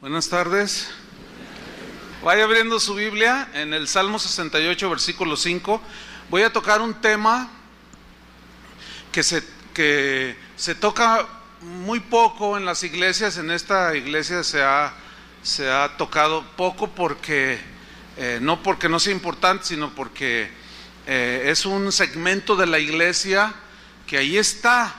Buenas tardes. Vaya abriendo su Biblia en el Salmo 68, versículo 5. Voy a tocar un tema que se toca muy poco en las iglesias. En esta iglesia se ha tocado poco porque no porque no sea importante, sino porque es un segmento de la iglesia que ahí está.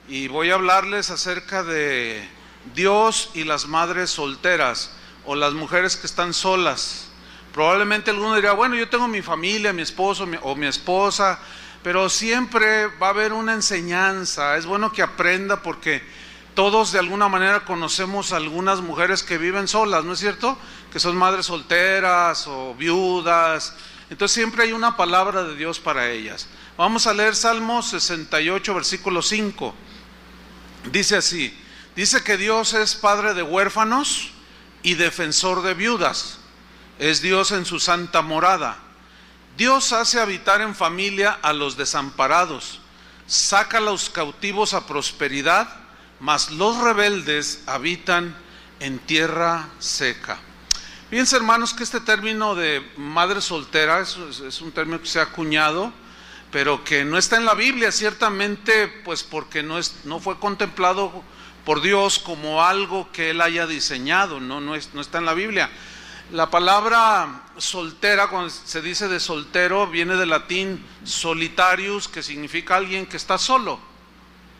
Y voy a hablarles acerca de Dios y las madres solteras o las mujeres que están solas. Probablemente alguno dirá, bueno, yo tengo mi familia, mi esposo o mi esposa, pero siempre va a haber una enseñanza. Es bueno que aprenda porque todos de alguna manera conocemos a algunas mujeres que viven solas, ¿no es cierto? Que son madres solteras o viudas. Entonces siempre hay una palabra de Dios para ellas. Vamos a leer Salmo 68, versículo 5. Dice así: dice que Dios es padre de huérfanos y defensor de viudas. Es Dios en su santa morada. Dios hace habitar en familia a los desamparados. Saca a los cautivos a prosperidad, mas los rebeldes habitan en tierra seca. Fíjense, hermanos, que este término de madre soltera es un término que se ha acuñado, pero que no está en la Biblia, ciertamente, pues porque no fue contemplado por Dios como algo que Él haya diseñado, no está en la Biblia. La palabra soltera, cuando se dice de soltero, viene del latín solitarius, que significa alguien que está solo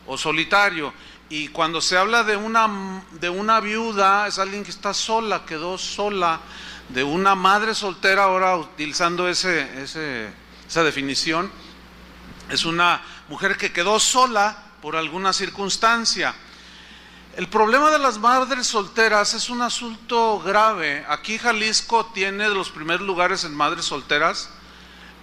o solitario. Y cuando se habla de una viuda, es alguien que está sola, quedó sola. De una madre soltera, ahora utilizando esa definición, es una mujer que quedó sola por alguna circunstancia. El problema de las madres solteras es un asunto grave. Aquí Jalisco tiene de los primeros lugares en madres solteras.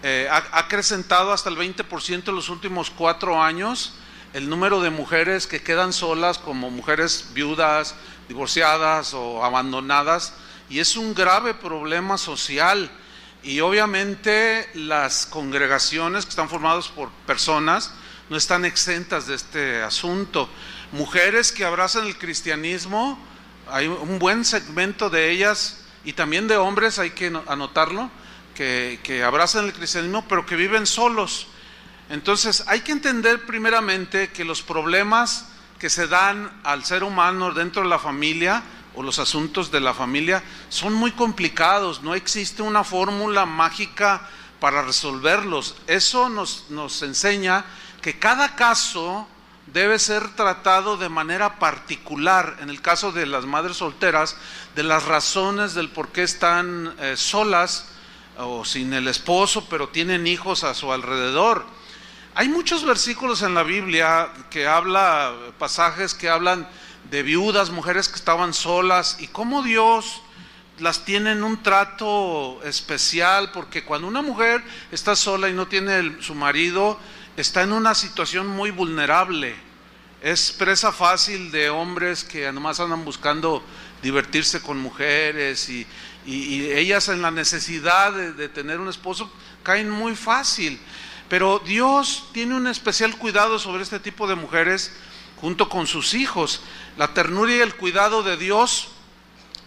Ha acrecentado hasta el 20% en los últimos 4 años el número de mujeres que quedan solas, como mujeres viudas, divorciadas o abandonadas, y es un grave problema social. Y obviamente las congregaciones que están formadas por personas no están exentas de este asunto. Mujeres que abrazan el cristianismo, hay un buen segmento de ellas, y también de hombres, hay que anotarlo, que abrazan el cristianismo pero que viven solos. Entonces hay que entender primeramente que los problemas que se dan al ser humano dentro de la familia o los asuntos de la familia son muy complicados. No existe una fórmula mágica para resolverlos. Eso nos enseña que cada caso debe ser tratado de manera particular. En el caso de las madres solteras, de las razones del por qué están solas o sin el esposo, pero tienen hijos a su alrededor. Hay muchos versículos en la Biblia pasajes que hablan de viudas, mujeres que estaban solas, y cómo Dios las tiene en un trato especial, porque cuando una mujer está sola y no tiene su marido, está en una situación muy vulnerable. Es presa fácil de hombres que además andan buscando divertirse con mujeres, y ellas en la necesidad de tener un esposo caen muy fácil. Pero Dios tiene un especial cuidado sobre este tipo de mujeres junto con sus hijos. La ternura y el cuidado de Dios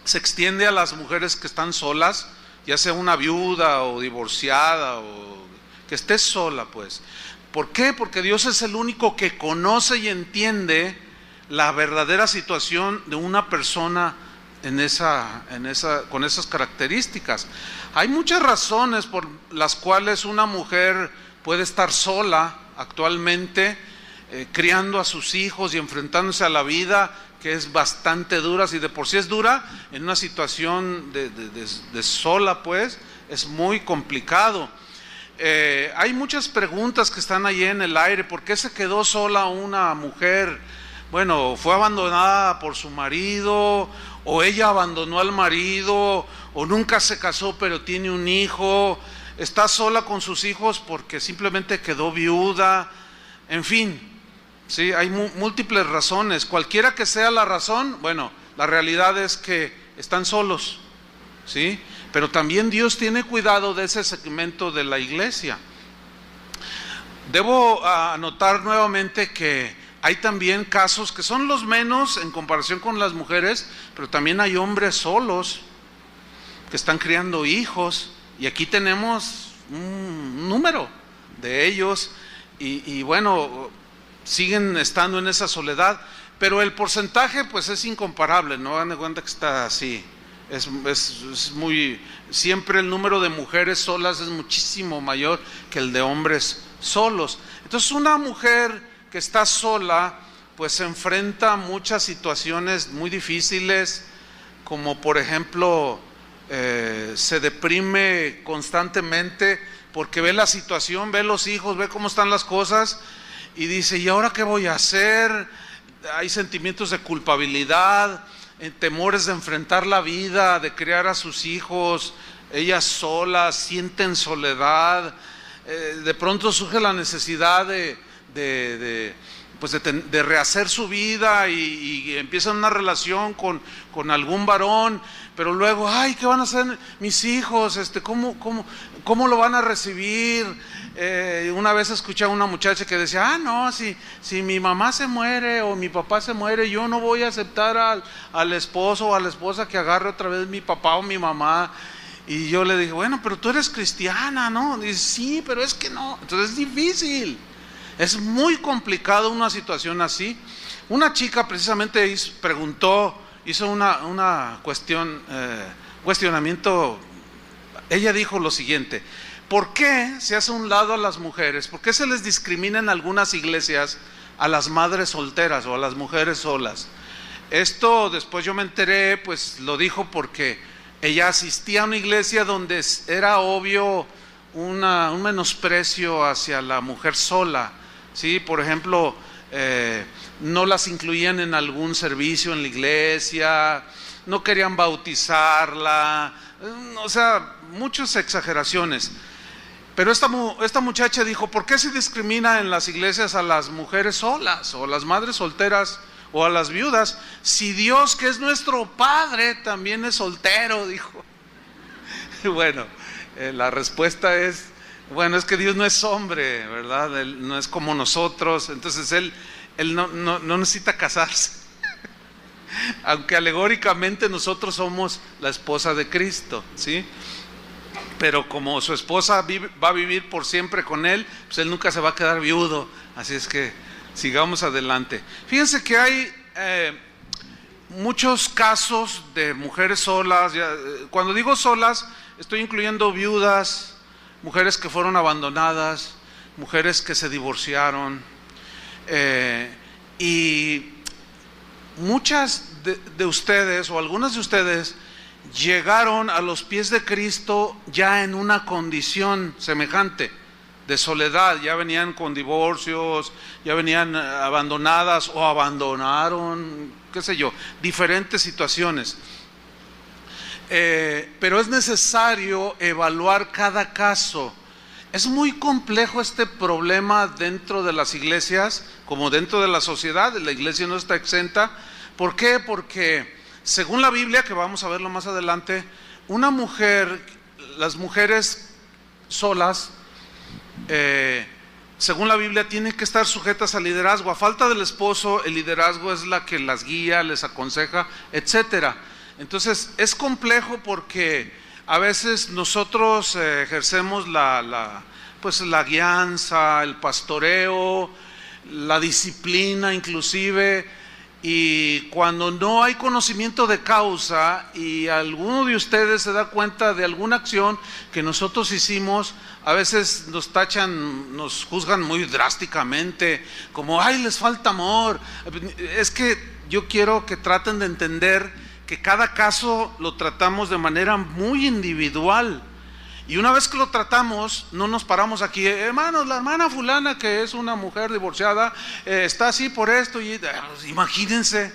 se extiende a las mujeres que están solas, ya sea una viuda o divorciada o que esté sola, pues. ¿Por qué? Porque Dios es el único que conoce y entiende la verdadera situación de una persona con esas características. Hay muchas razones por las cuales una mujer puede estar sola actualmente, criando a sus hijos y enfrentándose a la vida, que es bastante dura. Si de por sí es dura, en una situación de sola, pues, es muy complicado. Hay muchas preguntas que están ahí en el aire. ¿Por qué se quedó sola una mujer? Bueno, fue abandonada por su marido, o ella abandonó al marido, o nunca se casó pero tiene un hijo. Está sola con sus hijos porque simplemente quedó viuda. En fin, sí, hay múltiples razones. Cualquiera que sea la razón, bueno, la realidad es que están solos, ¿sí? Pero también Dios tiene cuidado de ese segmento de la iglesia. Debo anotar nuevamente que hay también casos que son los menos en comparación con las mujeres, pero también hay hombres solos que están criando hijos, y aquí tenemos un número de ellos, y bueno, siguen estando en esa soledad, pero el porcentaje pues es incomparable, no hagan de cuenta que está así, es muy, siempre el número de mujeres solas es muchísimo mayor que el de hombres solos. Entonces una mujer que está sola pues se enfrenta a muchas situaciones muy difíciles, como por ejemplo se deprime constantemente porque ve la situación, ve los hijos, ve cómo están las cosas y dice, ¿y ahora qué voy a hacer? Hay sentimientos de culpabilidad, temores de enfrentar la vida, de criar a sus hijos, ellas solas, sienten soledad, de pronto surge la necesidad de rehacer su vida y empiezan una relación con algún varón, pero luego, ay, ¿qué van a hacer mis hijos? ¿Cómo lo van a recibir? Una vez escuché a una muchacha que decía, no, si mi mamá se muere o mi papá se muere, yo no voy a aceptar al esposo o a la esposa que agarre otra vez mi papá o mi mamá. Y yo le dije, bueno, pero tú eres cristiana, ¿no? Dice, sí, pero es que no. Entonces es difícil, es muy complicado una situación así. Una chica precisamente hizo una cuestionamiento. Ella dijo lo siguiente: ¿por qué se hace a un lado a las mujeres? ¿Por qué se les discrimina en algunas iglesias a las madres solteras o a las mujeres solas? Esto después yo me enteré, pues lo dijo porque ella asistía a una iglesia donde era obvio un menosprecio hacia la mujer sola, ¿sí? Por ejemplo, no las incluían en algún servicio en la iglesia, no querían bautizarla, o sea, muchas exageraciones. Pero esta muchacha dijo, ¿por qué se discrimina en las iglesias a las mujeres solas o a las madres solteras o a las viudas, si Dios, que es nuestro Padre, también es soltero? Dijo. Bueno, la respuesta es, bueno, es que Dios no es hombre, ¿verdad? Él no es como nosotros, entonces Él no necesita casarse. Aunque alegóricamente nosotros somos la esposa de Cristo, ¿sí? Pero como su esposa va a vivir por siempre con Él, pues Él nunca se va a quedar viudo, así es que sigamos adelante. Fíjense que hay muchos casos de mujeres solas. Cuando digo solas, estoy incluyendo viudas, mujeres que fueron abandonadas, mujeres que se divorciaron, y muchas de ustedes o algunas de ustedes llegaron a los pies de Cristo ya en una condición semejante de soledad, ya venían con divorcios, ya venían abandonadas o abandonaron, qué sé yo, diferentes situaciones. Pero es necesario evaluar cada caso. Es muy complejo este problema dentro de las iglesias, como dentro de la sociedad. La iglesia no está exenta. ¿Por qué? Porque según la Biblia, que vamos a verlo más adelante, las mujeres solas, según la Biblia, tienen que estar sujetas al liderazgo. A falta del esposo, el liderazgo es la que las guía, les aconseja, etcétera. Entonces es complejo porque a veces nosotros ejercemos la guianza, el pastoreo, la disciplina inclusive, y cuando no hay conocimiento de causa y alguno de ustedes se da cuenta de alguna acción que nosotros hicimos, a veces nos tachan, nos juzgan muy drásticamente, como, ay, les falta amor. Es que yo quiero que traten de entender que cada caso lo tratamos de manera muy individual. Y una vez que lo tratamos, no nos paramos aquí, hermanos, la hermana fulana, que es una mujer divorciada, está así por esto, y imagínense,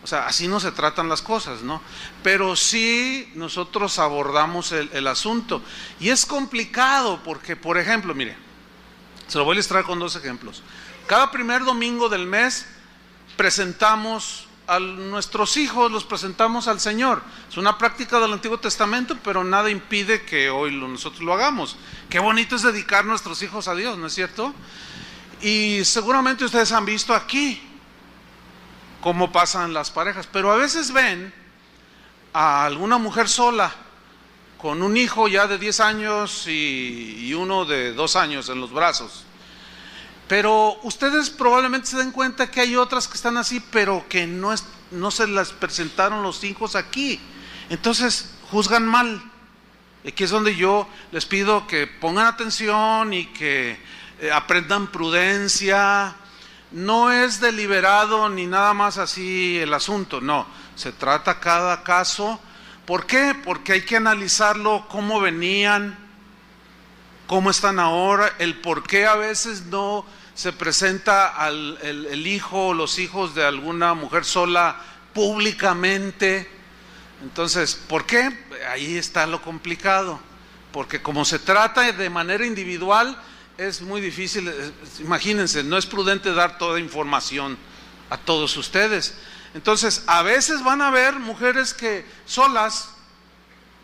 o sea, así no se tratan las cosas, ¿no? Pero sí nosotros abordamos el asunto, y es complicado porque, por ejemplo, mire, se lo voy a ilustrar con dos ejemplos. Cada primer domingo del mes presentamos a nuestros hijos, los presentamos al Señor. Es una práctica del Antiguo Testamento, pero nada impide que hoy nosotros lo hagamos. Qué bonito es dedicar nuestros hijos a Dios, ¿no es cierto? Y seguramente ustedes han visto aquí cómo pasan las parejas, pero a veces ven a alguna mujer sola con un hijo ya de 10 años y uno de 2 años en los brazos. Pero ustedes probablemente se den cuenta que hay otras que están así, pero que no se las presentaron los hijos aquí. Entonces juzgan mal. Aquí es donde yo les pido que pongan atención y que aprendan prudencia. No es deliberado ni nada más así el asunto, no. Se trata cada caso. ¿Por qué? Porque hay que analizarlo, cómo venían, cómo están ahora, el por qué a veces no se presenta el hijo o los hijos de alguna mujer sola públicamente. Entonces, ¿por qué? Ahí está lo complicado, porque como se trata de manera individual, es muy difícil. Imagínense, no es prudente dar toda información a todos ustedes. Entonces, a veces van a ver mujeres que solas,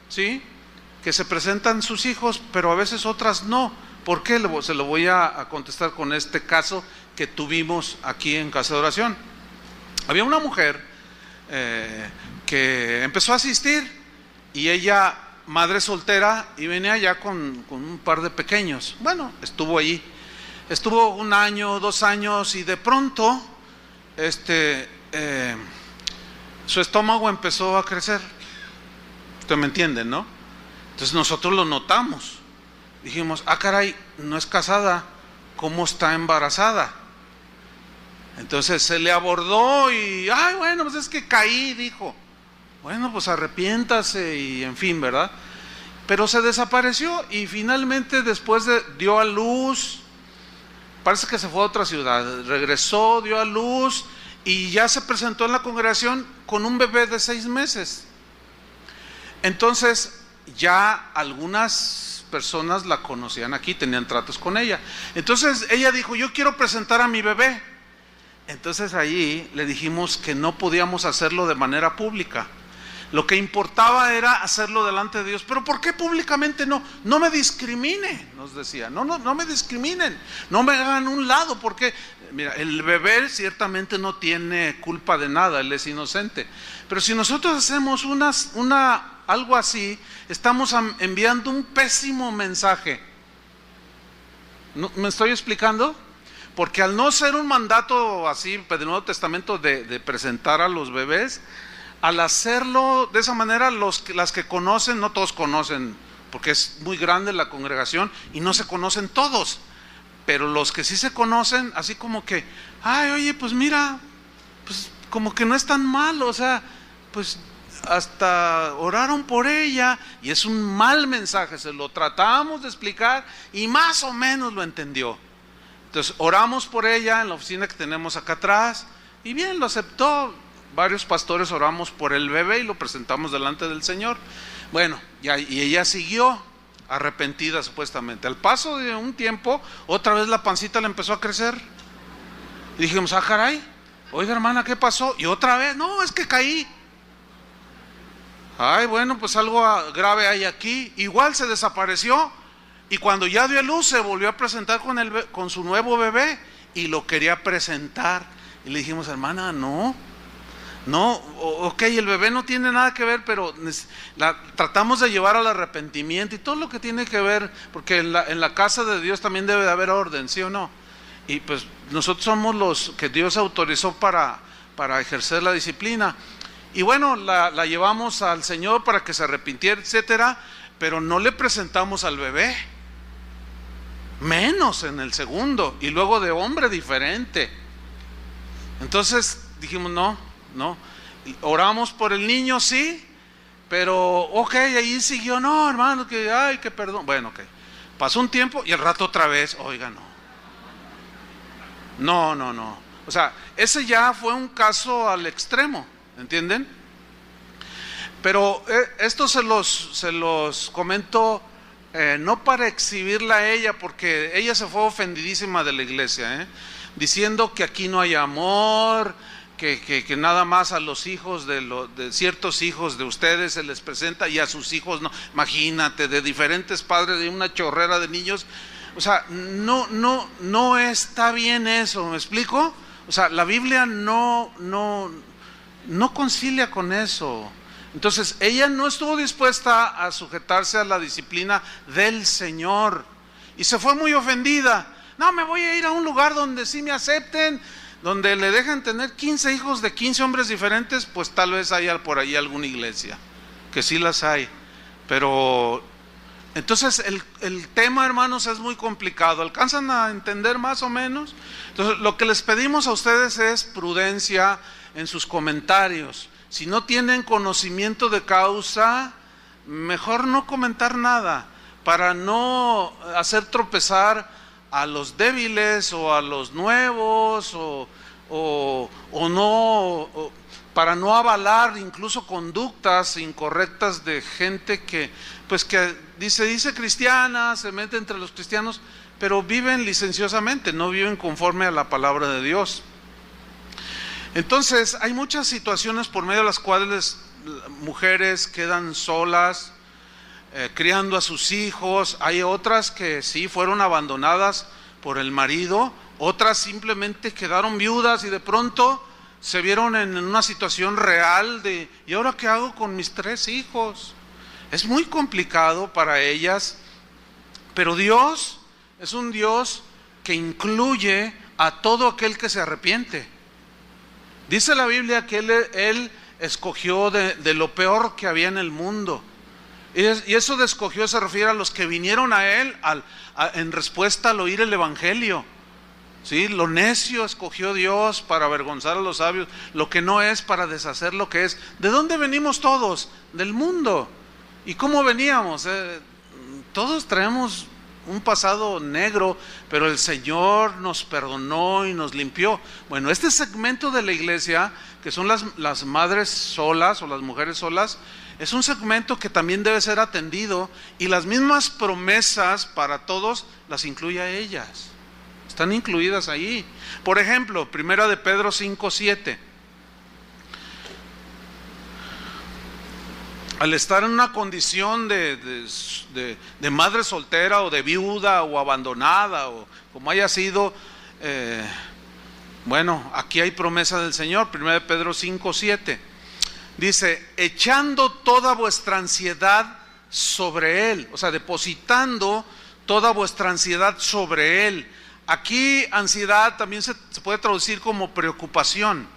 ¿sí?, que se presentan sus hijos, pero a veces otras no. ¿Por qué? Se lo voy a contestar con este caso que tuvimos aquí en Casa de Oración. Había una mujer que empezó a asistir, y ella, madre soltera, y venía ya con un par de pequeños. Bueno, estuvo allí, estuvo 1 año, 2 años, y de pronto su estómago empezó a crecer. Usted me entiende, ¿no? Entonces nosotros lo notamos. Dijimos, caray, no es casada, ¿cómo está embarazada? Entonces se le abordó y, bueno, pues es que caí, dijo. Bueno, pues arrepiéntase y en fin, ¿verdad? Pero se desapareció y finalmente después dio a luz. Parece que se fue a otra ciudad, regresó, dio a luz y ya se presentó en la congregación con un bebé de 6 meses. Entonces ya algunas personas la conocían aquí, tenían tratos con ella. Entonces ella dijo, yo quiero presentar a mi bebé. Entonces allí le dijimos que no podíamos hacerlo de manera pública. Lo que importaba era hacerlo delante de Dios. Pero ¿por qué públicamente no? No me discrimine, nos decía. No me discriminen, no me hagan un lado, porque mira, el bebé ciertamente no tiene culpa de nada, él es inocente. Pero si nosotros hacemos algo así, estamos enviando un pésimo mensaje. ¿Me estoy explicando? Porque al no ser un mandato así del Nuevo Testamento de presentar a los bebés, al hacerlo de esa manera, las que conocen, no todos conocen, porque es muy grande la congregación y no se conocen todos, pero los que sí se conocen, así como que, oye, pues mira, pues como que no es tan malo, o sea, pues hasta oraron por ella, y es un mal mensaje, se lo tratamos de explicar y más o menos lo entendió. Entonces oramos por ella en la oficina que tenemos acá atrás, y bien, lo aceptó. Varios pastores oramos por el bebé y lo presentamos delante del Señor. Bueno, y ella siguió arrepentida supuestamente. Al paso de un tiempo, otra vez la pancita le empezó a crecer. Y dijimos, caray, oiga hermana, ¿qué pasó? Y otra vez, no, es que caí. Bueno, pues algo grave hay aquí. Igual se desapareció, y cuando ya dio a luz se volvió a presentar con su nuevo bebé y lo quería presentar. Y le dijimos, hermana, no, ok, el bebé no tiene nada que ver, pero tratamos de llevar al arrepentimiento y todo lo que tiene que ver, porque en la casa de Dios también debe de haber orden, ¿sí o no? Y pues nosotros somos los que Dios autorizó para ejercer la disciplina. Y bueno, la llevamos al Señor para que se arrepintiera, etcétera, pero no le presentamos al bebé, menos en el segundo, y luego de hombre diferente. Entonces dijimos, no, oramos por el niño, sí, pero ok, ahí siguió, no hermano, que perdón. Bueno, ok, pasó un tiempo y al rato otra vez, oiga, no, o sea, ese ya fue un caso al extremo, ¿entienden? Pero esto se los comento no para exhibirla a ella, porque ella se fue ofendidísima de la iglesia, diciendo que aquí no hay amor, que nada más a los hijos de ciertos hijos de ustedes se les presenta y a sus hijos no. Imagínate, de diferentes padres, de una chorrera de niños. O sea, no está bien eso, ¿me explico? O sea, la Biblia no concilia con eso. Entonces, ella no estuvo dispuesta a sujetarse a la disciplina del Señor y se fue muy ofendida. No, me voy a ir a un lugar donde sí me acepten, donde le dejan tener 15 hijos de 15 hombres diferentes, pues tal vez haya por ahí alguna iglesia, que sí las hay. Pero, entonces el tema, hermanos, es muy complicado. ¿Alcanzan a entender más o menos? Entonces, lo que les pedimos a ustedes es prudencia en sus comentarios. Si no tienen conocimiento de causa, mejor no comentar nada, para no hacer tropezar a los débiles o a los nuevos, para no avalar incluso conductas incorrectas de gente que dice cristiana, se mete entre los cristianos, pero viven licenciosamente, no viven conforme a la palabra de Dios. Entonces, hay muchas situaciones por medio de las cuales mujeres quedan solas, criando a sus hijos. Hay otras que sí fueron abandonadas por el marido, otras simplemente quedaron viudas y de pronto se vieron en una situación real de ¿y ahora qué hago con mis 3 hijos? Es muy complicado para ellas, pero Dios es un Dios que incluye a todo aquel que se arrepiente. Dice la Biblia que Él escogió de lo peor que había en el mundo. Y eso de escogió se refiere a los que vinieron a Él en respuesta al oír el Evangelio. ¿Sí? Lo necio escogió Dios para avergonzar a los sabios, lo que no es para deshacer lo que es. ¿De dónde venimos todos? Del mundo. ¿Y cómo veníamos? Todos traemos un pasado negro, pero el Señor nos perdonó y nos limpió. Bueno, este segmento de la iglesia, que son las madres solas o las mujeres solas, es un segmento que también debe ser atendido, y las mismas promesas para todos las incluye a ellas. Están incluidas ahí. Por ejemplo, 1 de Pedro 5:7. Al estar en una condición de madre soltera o de viuda o abandonada o como haya sido, bueno, aquí hay promesa del Señor. 1 de Pedro 5:7 dice: echando toda vuestra ansiedad sobre Él, o sea, depositando toda vuestra ansiedad sobre Él. Aquí ansiedad también se puede traducir como preocupación,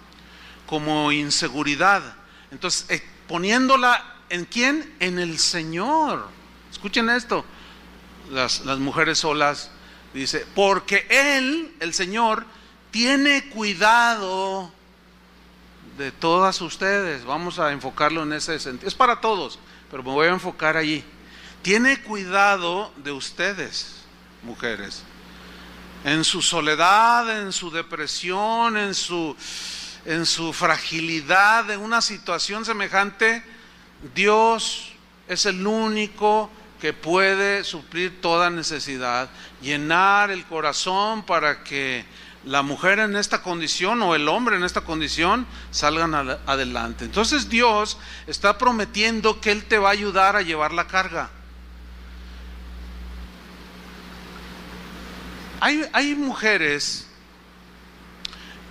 como inseguridad. Entonces, poniéndola ¿en quién? En el Señor. Escuchen esto, las mujeres solas, dice, porque Él, el Señor, tiene cuidado de todas ustedes. Vamos a enfocarlo en ese sentido. Es para todos, pero me voy a enfocar allí. Tiene cuidado de ustedes, mujeres, en su soledad, en su depresión, en su fragilidad, en una situación semejante. Dios es el único que puede suplir toda necesidad, llenar el corazón para que la mujer en esta condición o el hombre en esta condición salgan adelante. Entonces Dios está prometiendo que Él te va a ayudar a llevar la carga. Hay mujeres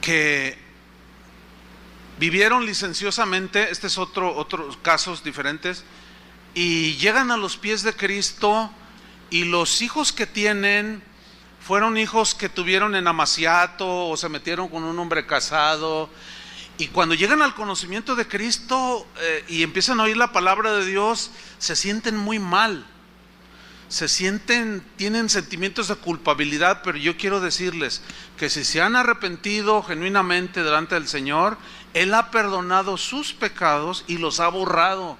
que vivieron licenciosamente, este es otros casos diferentes, y llegan a los pies de Cristo, y los hijos que tienen fueron hijos que tuvieron en amaciato o se metieron con un hombre casado, y cuando llegan al conocimiento de Cristo y empiezan a oír la palabra de Dios, se sienten muy mal, tienen sentimientos de culpabilidad. Pero yo quiero decirles que si se han arrepentido genuinamente delante del Señor, Él ha perdonado sus pecados y los ha borrado.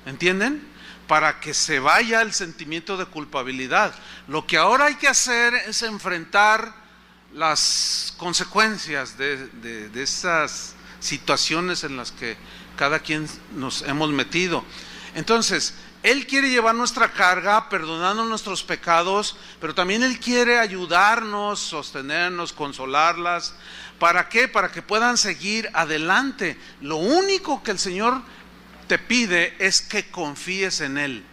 ¿Entienden? Para que se vaya el sentimiento de culpabilidad. Lo que ahora hay que hacer es enfrentar las consecuencias de esas situaciones en las que cada quien nos hemos metido. Entonces, Él quiere llevar nuestra carga, perdonando nuestros pecados, pero también Él quiere ayudarnos, sostenernos, consolarlas. ¿Para qué? Para que puedan seguir adelante. Lo único que el Señor te pide es que confíes en Él.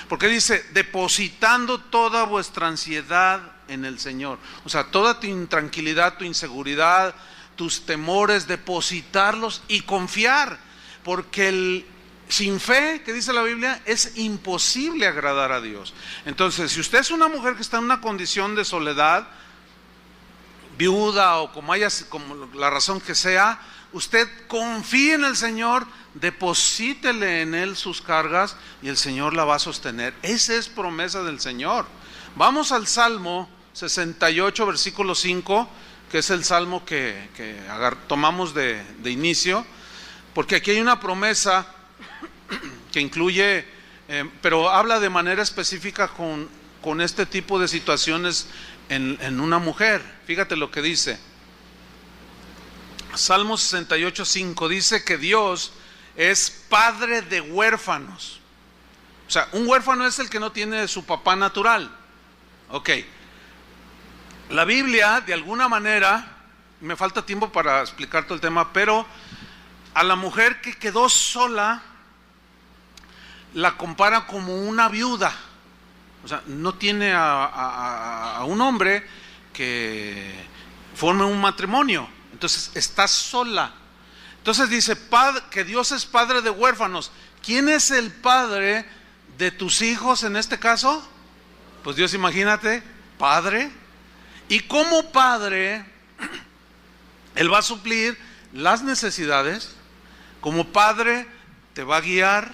Porque dice, depositando toda vuestra ansiedad en el Señor. O sea, toda tu intranquilidad, tu inseguridad, tus temores, depositarlos y confiar. Porque sin fe, que dice la Biblia, es imposible agradar a Dios. Entonces, si usted es una mujer que está en una condición de soledad, viuda o como la razón que sea, usted confíe en el Señor, deposítele en Él sus cargas y el Señor la va a sostener. Esa es promesa del Señor. Vamos al Salmo 68, versículo 5, que es el salmo que tomamos de inicio, porque aquí hay una promesa que incluye, pero habla de manera específica con este tipo de situaciones en una mujer. Fíjate lo que dice. Salmo 68, 5 dice que Dios es padre de huérfanos. O sea, un huérfano es el que no tiene su papá natural. Ok. La Biblia, de alguna manera, me falta tiempo para explicar todo el tema, pero a la mujer que quedó sola la compara como una viuda. O sea, no tiene a un hombre que forme un matrimonio. Entonces está sola. Entonces dice que Dios es padre de huérfanos. ¿Quién es el padre de tus hijos en este caso? Pues Dios, imagínate, padre. Y como padre, Él va a suplir las necesidades. Como padre te va a guiar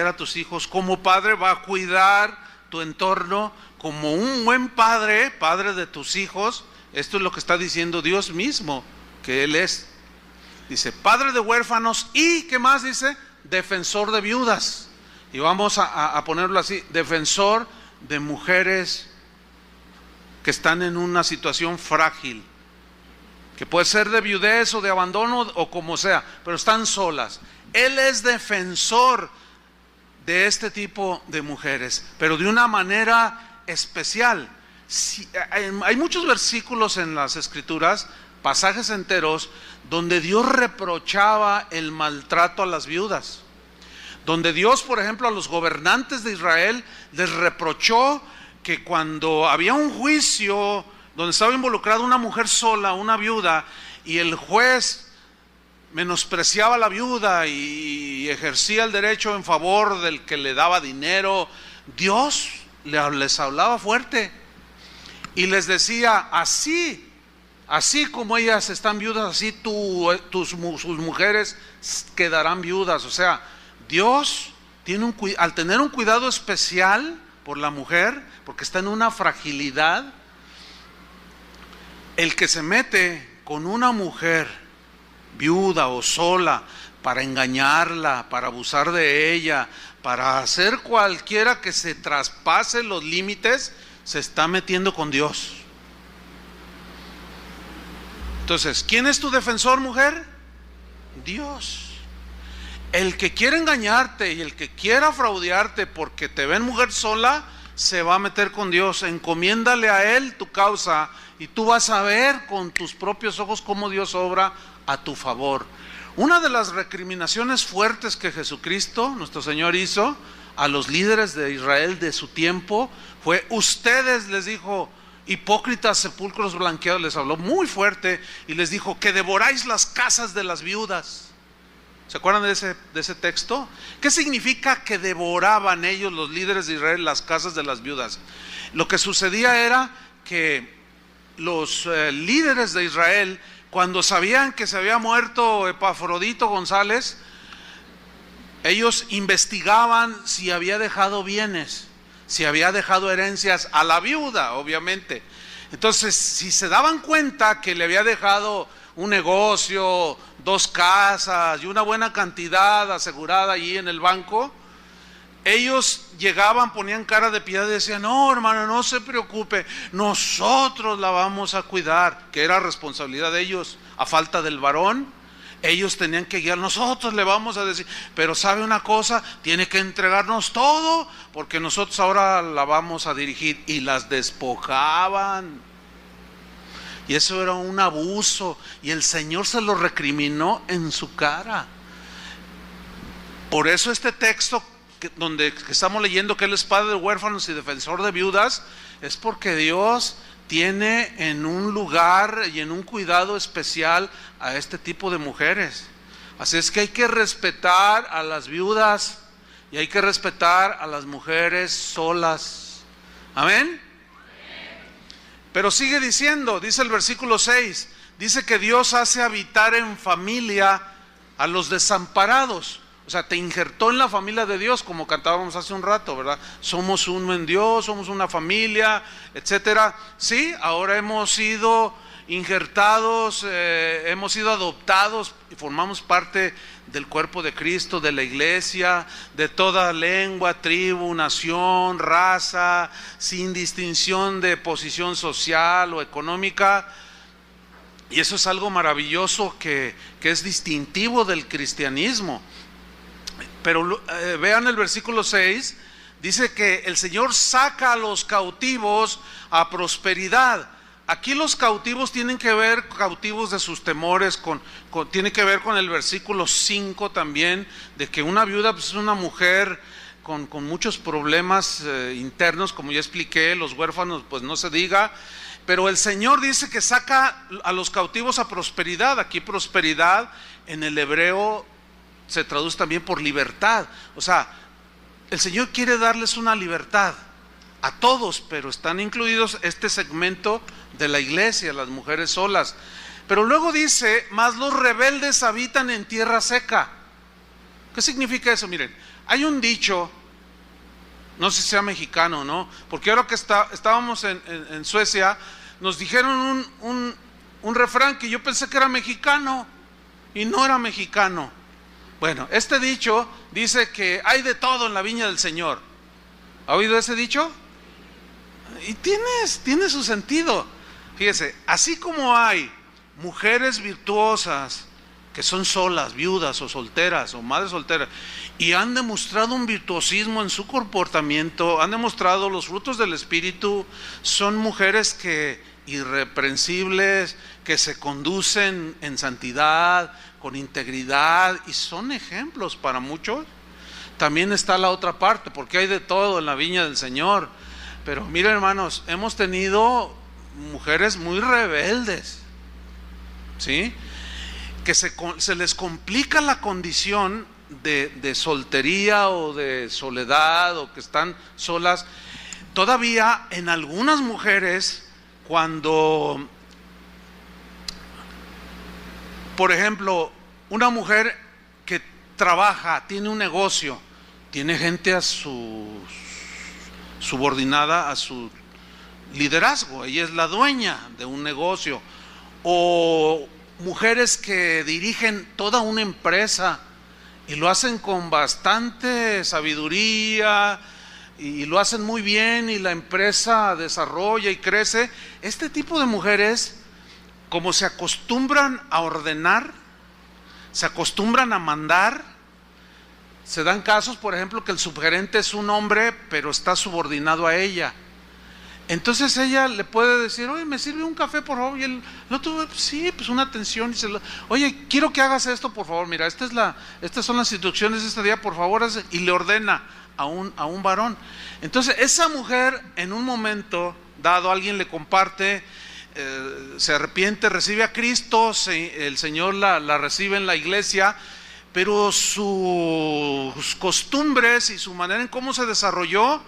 a tus hijos. Como padre va a cuidar tu entorno. Como un buen padre, padre de tus hijos. Esto es lo que está diciendo Dios mismo que Él es. Dice, padre de huérfanos y, ¿qué más dice? Defensor de viudas. Y vamos a ponerlo así, defensor de mujeres que están en una situación frágil, que puede ser de viudez o de abandono o como sea, pero están solas. Él es defensor de este tipo de mujeres, pero de una manera especial. Hay muchos versículos en las Escrituras, pasajes enteros, donde Dios reprochaba el maltrato a las viudas, donde Dios, por ejemplo, a los gobernantes de Israel les reprochó que cuando había un juicio donde estaba involucrada una mujer sola, una viuda, y el juez menospreciaba a la viuda y ejercía el derecho en favor del que le daba dinero, Dios les hablaba fuerte y les decía, así como ellas están viudas, así sus mujeres quedarán viudas. O sea, Dios al tener un cuidado especial por la mujer, porque está en una fragilidad, el que se mete con una mujer viuda o sola para engañarla, para abusar de ella, para hacer cualquiera que se traspase los límites, se está metiendo con Dios. Entonces, ¿quién es tu defensor, mujer? Dios. El que quiere engañarte y el que quiera fraudearte porque te ven mujer sola, se va a meter con Dios. Encomiéndale a Él tu causa y tú vas a ver con tus propios ojos cómo Dios obra a tu favor. Una de las recriminaciones fuertes que Jesucristo, nuestro Señor, hizo a los líderes de Israel de su tiempo fue: ustedes, les dijo, hipócritas, sepulcros blanqueados, les habló muy fuerte y les dijo que devoráis las casas de las viudas. ¿Se acuerdan de ese texto? ¿Qué significa que devoraban ellos, los líderes de Israel, las casas de las viudas? Lo que sucedía era que los líderes de Israel, cuando sabían que se había muerto Epafrodito González, ellos investigaban si había dejado bienes, si había dejado herencias a la viuda, obviamente. Entonces, si se daban cuenta que le había dejado un negocio, 2 casas y una buena cantidad asegurada allí en el banco, ellos llegaban, ponían cara de piedad y decían: no, hermano, no se preocupe, nosotros la vamos a cuidar, que era responsabilidad de ellos. A falta del varón, ellos tenían que guiar, nosotros le vamos a decir, pero sabe una cosa, tiene que entregarnos todo, porque nosotros ahora la vamos a dirigir. Y las despojaban. Y eso era un abuso, y el Señor se lo recriminó en su cara. Por eso este texto donde estamos leyendo que Él es padre de huérfanos y defensor de viudas, es porque Dios tiene en un lugar y en un cuidado especial a este tipo de mujeres. Así es que hay que respetar a las viudas y hay que respetar a las mujeres solas. Amén. Pero sigue diciendo, dice el versículo 6, dice que Dios hace habitar en familia a los desamparados. O sea, te injertó en la familia de Dios, como cantábamos hace un rato, ¿verdad? Somos uno en Dios, somos una familia, etcétera. Sí, ahora hemos sido injertados, hemos sido adoptados y formamos parte del cuerpo de Cristo, de la iglesia, de toda lengua, tribu, nación, raza, sin distinción de posición social o económica. Y eso es algo maravilloso que es distintivo del cristianismo. Pero vean el versículo 6, dice que el Señor saca a los cautivos a prosperidad. Aquí los cautivos tienen que ver, cautivos de sus temores, tiene que ver con el versículo 5 también, de que una viuda pues, es una mujer con muchos problemas internos, como ya expliqué, los huérfanos pues no se diga, pero el Señor dice que saca a los cautivos a prosperidad. Aquí prosperidad en el hebreo se traduce también por libertad. O sea, el Señor quiere darles una libertad a todos, pero están incluidos este segmento de la iglesia, las mujeres solas. Pero luego dice, mas los rebeldes habitan en tierra seca. ¿Qué significa eso? Miren, hay un dicho, no sé si sea mexicano, ¿no? Porque ahora que estábamos en Suecia, nos dijeron un refrán que yo pensé que era mexicano y no era mexicano. Bueno, este dicho dice que hay de todo en la viña del Señor. ¿Ha oído ese dicho? Y tiene su sentido. Fíjese, así como hay mujeres virtuosas que son solas, viudas o solteras o madres solteras, y han demostrado un virtuosismo en su comportamiento, han demostrado los frutos del Espíritu, son mujeres que irreprensibles, que se conducen en santidad, con integridad, y son ejemplos para muchos. También está la otra parte, porque hay de todo en la viña del Señor. Pero miren, hermanos, hemos tenido mujeres muy rebeldes, ¿sí? Que se les complica la condición de soltería o de soledad, o que están solas. Todavía en algunas mujeres, cuando, por ejemplo, una mujer que trabaja, tiene un negocio, tiene gente a su subordinada a su liderazgo, ella es la dueña de un negocio, o mujeres que dirigen toda una empresa y lo hacen con bastante sabiduría y lo hacen muy bien y la empresa desarrolla y crece. Este tipo de mujeres, como se acostumbran a ordenar, se acostumbran a mandar. Se dan casos, por ejemplo, que el subgerente es un hombre, pero está subordinado a ella. Entonces ella le puede decir, oye, ¿me sirve un café, por favor? Y el otro, sí, pues una atención. Oye, quiero que hagas esto, por favor. Mira, estas son las instrucciones de este día, por favor. Y le ordena a un varón. Entonces esa mujer, en un momento dado, alguien le comparte, se arrepiente, recibe a Cristo, el Señor la recibe en la iglesia, pero sus costumbres y su manera en cómo se desarrolló,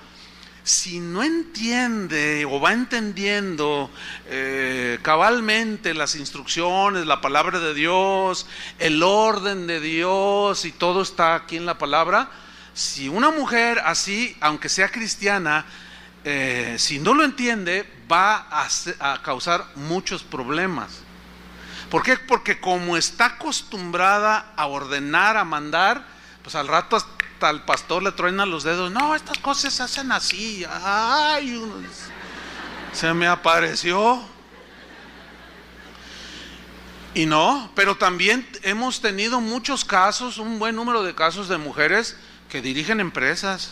si no entiende o va entendiendo cabalmente las instrucciones, la palabra de Dios, el orden de Dios, y todo está aquí en la palabra, si una mujer así, aunque sea cristiana, si no lo entiende, va a causar muchos problemas. ¿Por qué? Porque como está acostumbrada a ordenar, a mandar, pues al rato hasta el pastor le truena los dedos. No, estas cosas se hacen así. Ay, se me apareció. Y no, pero también hemos tenido muchos casos, un buen número de casos de mujeres que dirigen empresas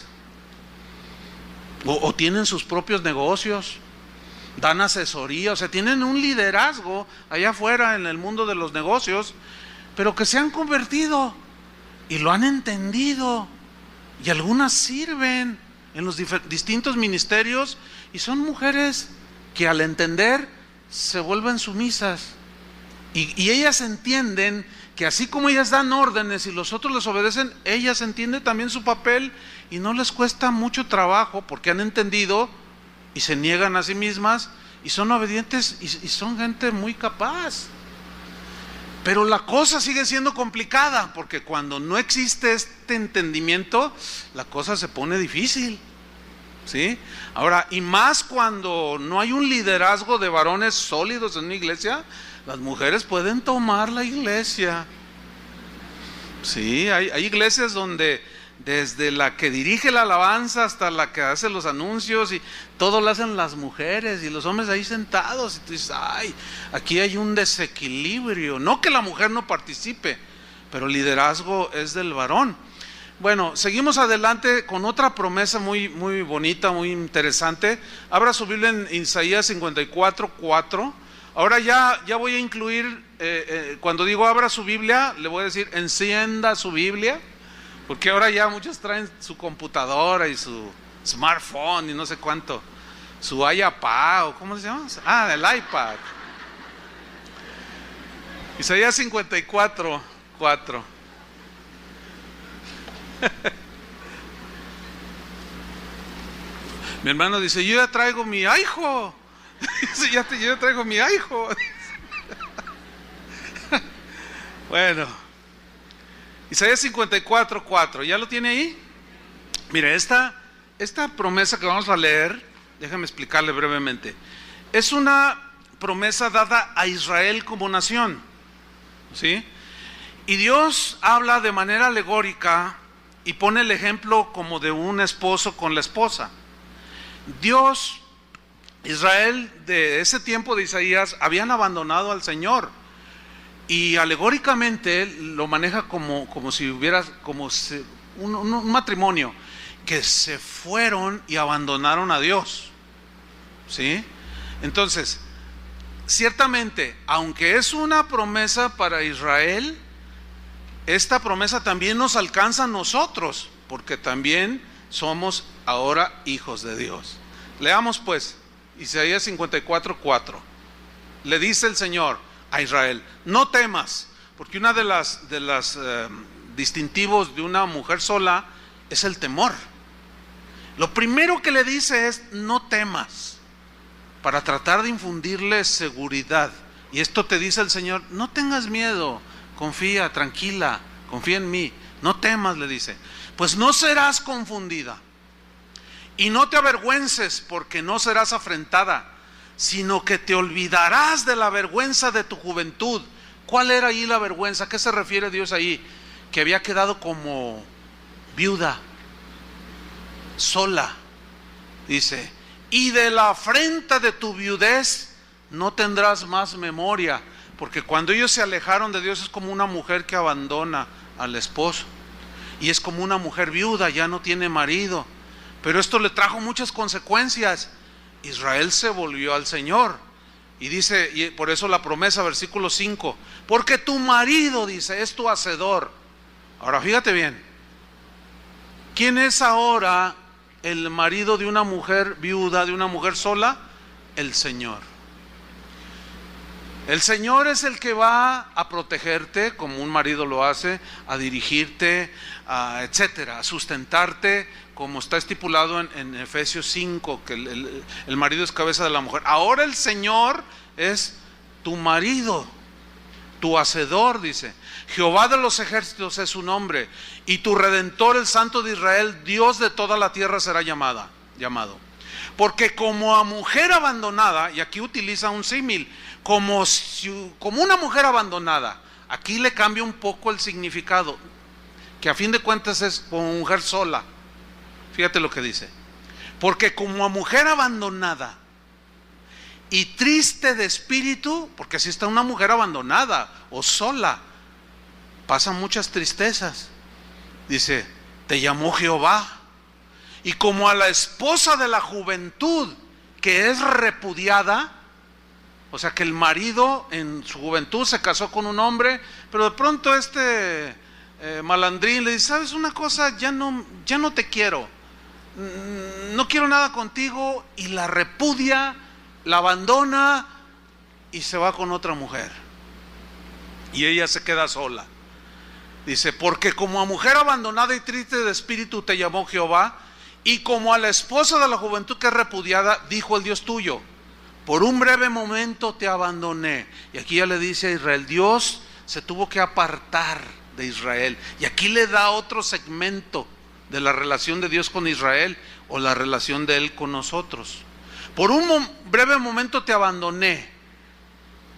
o tienen sus propios negocios, dan asesoría, o sea, tienen un liderazgo allá afuera en el mundo de los negocios, pero que se han convertido y lo han entendido Y algunas sirven en los distintos ministerios y son mujeres que al entender se vuelven sumisas. Y ellas entienden que así como ellas dan órdenes y los otros les obedecen, ellas entienden también su papel y no les cuesta mucho trabajo porque han entendido y se niegan a sí mismas y son obedientes y son gente muy capaz. Pero la cosa sigue siendo complicada porque cuando no existe este entendimiento, la cosa se pone difícil, ¿sí? Ahora, y más cuando no hay un liderazgo de varones sólidos en una iglesia, las mujeres pueden tomar la iglesia. Sí, hay iglesias donde desde la que dirige la alabanza hasta la que hace los anuncios y todo lo hacen las mujeres y los hombres ahí sentados y tú dices, ay, aquí hay un desequilibrio. No que la mujer no participe, pero el liderazgo es del varón. Bueno, seguimos adelante con otra promesa muy, muy bonita, muy interesante. Abra su Biblia en Isaías 54:4. Ahora ya voy a incluir, cuando digo abra su Biblia, le voy a decir encienda su Biblia, porque ahora ya muchos traen su computadora y su smartphone y no sé cuánto, su iPad o ¿cómo se llama? Ah, el iPad. Isaías 54:4. Mi hermano dice, yo ya traigo mi hijo. Dice, yo ya traigo mi hijo. Bueno, Isaías 54:4, ¿ya lo tiene ahí? Mire, esta promesa que vamos a leer, déjame explicarle brevemente. Es una promesa dada a Israel como nación, ¿sí? Y Dios habla de manera alegórica y pone el ejemplo como de un esposo con la esposa. Israel de ese tiempo de Isaías habían abandonado al Señor y alegóricamente lo maneja como si hubiera un matrimonio que se fueron y abandonaron a Dios, ¿sí? Entonces, ciertamente, aunque es una promesa para Israel, esta promesa también nos alcanza a nosotros, porque también somos ahora hijos de Dios. Leamos pues Isaías 54:4. Le dice el Señor a Israel, no temas, porque una de las distintivos de una mujer sola es el temor. Lo primero que le dice es no temas, para tratar de infundirle seguridad. Y esto te dice el Señor, no tengas miedo, confía, tranquila, confía en mí, no temas, le dice, pues no serás confundida y no te avergüences, porque no serás afrentada, sino que te olvidarás de la vergüenza de tu juventud. ¿Cuál era ahí la vergüenza? ¿A qué se refiere Dios ahí? Que había quedado como viuda, sola, dice, y de la afrenta de tu viudez no tendrás más memoria, porque cuando ellos se alejaron de Dios es como una mujer que abandona al esposo, y es como una mujer viuda, ya no tiene marido, pero esto le trajo muchas consecuencias. Israel se volvió al Señor, y dice, y por eso la promesa, versículo 5, porque tu marido, dice, es tu hacedor. Ahora fíjate bien, ¿quién es ahora el marido de una mujer viuda, de una mujer sola? El Señor. El Señor es el que va a protegerte, como un marido lo hace, a dirigirte, etcétera, a sustentarte, como está estipulado en Efesios 5, que el marido es cabeza de la mujer. Ahora el Señor es tu marido, tu hacedor, dice. Jehová de los ejércitos es su nombre, y tu Redentor, el Santo de Israel, Dios de toda la tierra será llamado. Porque como a mujer abandonada, y aquí utiliza un símil, como una mujer abandonada, aquí le cambia un poco el significado, que a fin de cuentas es como mujer sola. Fíjate lo que dice, porque como a mujer abandonada y triste de espíritu, porque si está una mujer abandonada o sola, pasan muchas tristezas, dice, te llamó Jehová. Y como a la esposa de la juventud que es repudiada, o sea que el marido en su juventud se casó con un hombre, pero de pronto malandrín, le dice: ¿sabes una cosa? Ya no te quiero, no quiero nada contigo, y la repudia, la abandona y se va con otra mujer, y ella se queda sola. Dice: porque como a mujer abandonada y triste de espíritu te llamó Jehová, y como a la esposa de la juventud que es repudiada, dijo el Dios tuyo: por un breve momento te abandoné. Y aquí ya le dice a Israel, Dios se tuvo que apartar de Israel, y aquí le da otro segmento de la relación de Dios con Israel, o la relación de Él con nosotros. Por un breve momento te abandoné.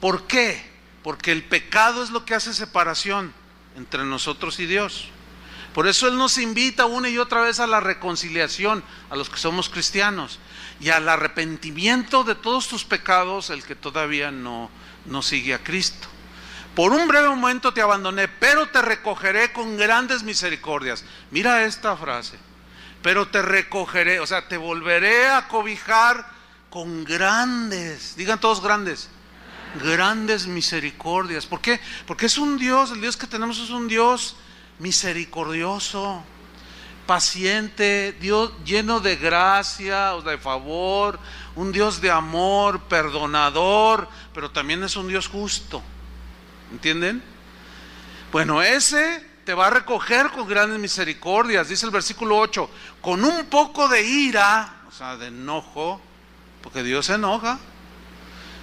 ¿Por qué? Porque el pecado es lo que hace separación entre nosotros y Dios. Por eso Él nos invita una y otra vez a la reconciliación, a los que somos cristianos, y al arrepentimiento de todos tus pecados, el que todavía no sigue a Cristo. Por un breve momento te abandoné, pero te recogeré con grandes misericordias. Mira esta frase: pero te recogeré, o sea, te volveré a cobijar con grandes, digan todos grandes, grandes misericordias. ¿Por qué? Porque es un Dios, el Dios que tenemos es un Dios misericordioso, paciente, Dios lleno de gracia, o de favor, un Dios de amor, perdonador, pero también es un Dios justo. ¿Entienden? Bueno, ese te va a recoger con grandes misericordias. Dice el versículo 8: con un poco de ira, o sea, de enojo, porque Dios se enoja,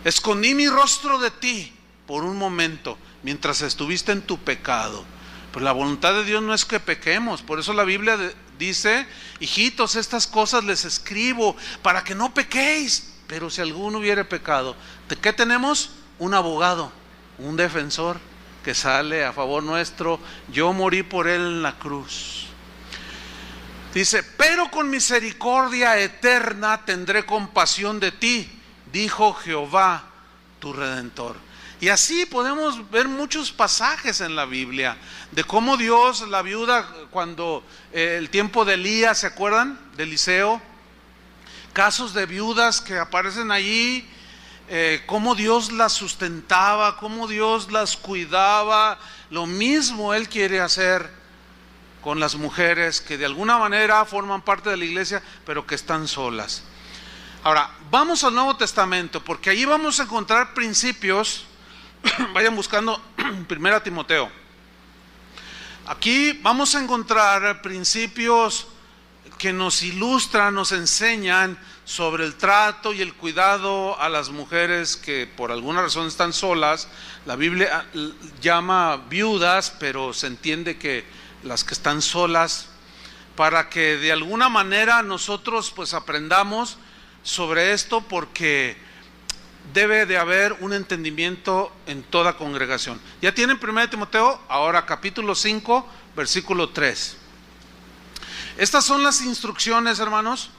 escondí mi rostro de ti por un momento, mientras estuviste en tu pecado. Pues la voluntad de Dios no es que pequemos. Por eso la Biblia dice: hijitos, estas cosas les escribo para que no pequéis. Pero si alguno hubiere pecado, ¿qué tenemos? Un abogado, un defensor que sale a favor nuestro. Yo morí por él en la cruz. Dice: pero con misericordia eterna tendré compasión de ti, dijo Jehová tu Redentor. Y así podemos ver muchos pasajes en la Biblia de cómo Dios, la viuda, cuando el tiempo de Elías, ¿se acuerdan? De Eliseo, casos de viudas que aparecen allí, cómo Dios las sustentaba, cómo Dios las cuidaba. Lo mismo Él quiere hacer con las mujeres que de alguna manera forman parte de la iglesia, pero que están solas. Ahora, vamos al Nuevo Testamento, porque allí vamos a encontrar principios. Vayan buscando 1 Timoteo. Aquí vamos a encontrar principios que nos ilustran, nos enseñan sobre el trato y el cuidado a las mujeres que por alguna razón están solas. La Biblia llama viudas, pero se entiende que las que están solas, para que de alguna manera nosotros pues aprendamos sobre esto, porque debe de haber un entendimiento en toda congregación. ¿Ya tienen 1 Timoteo? Ahora capítulo 5, versículo 3. Estas son las instrucciones, hermanos,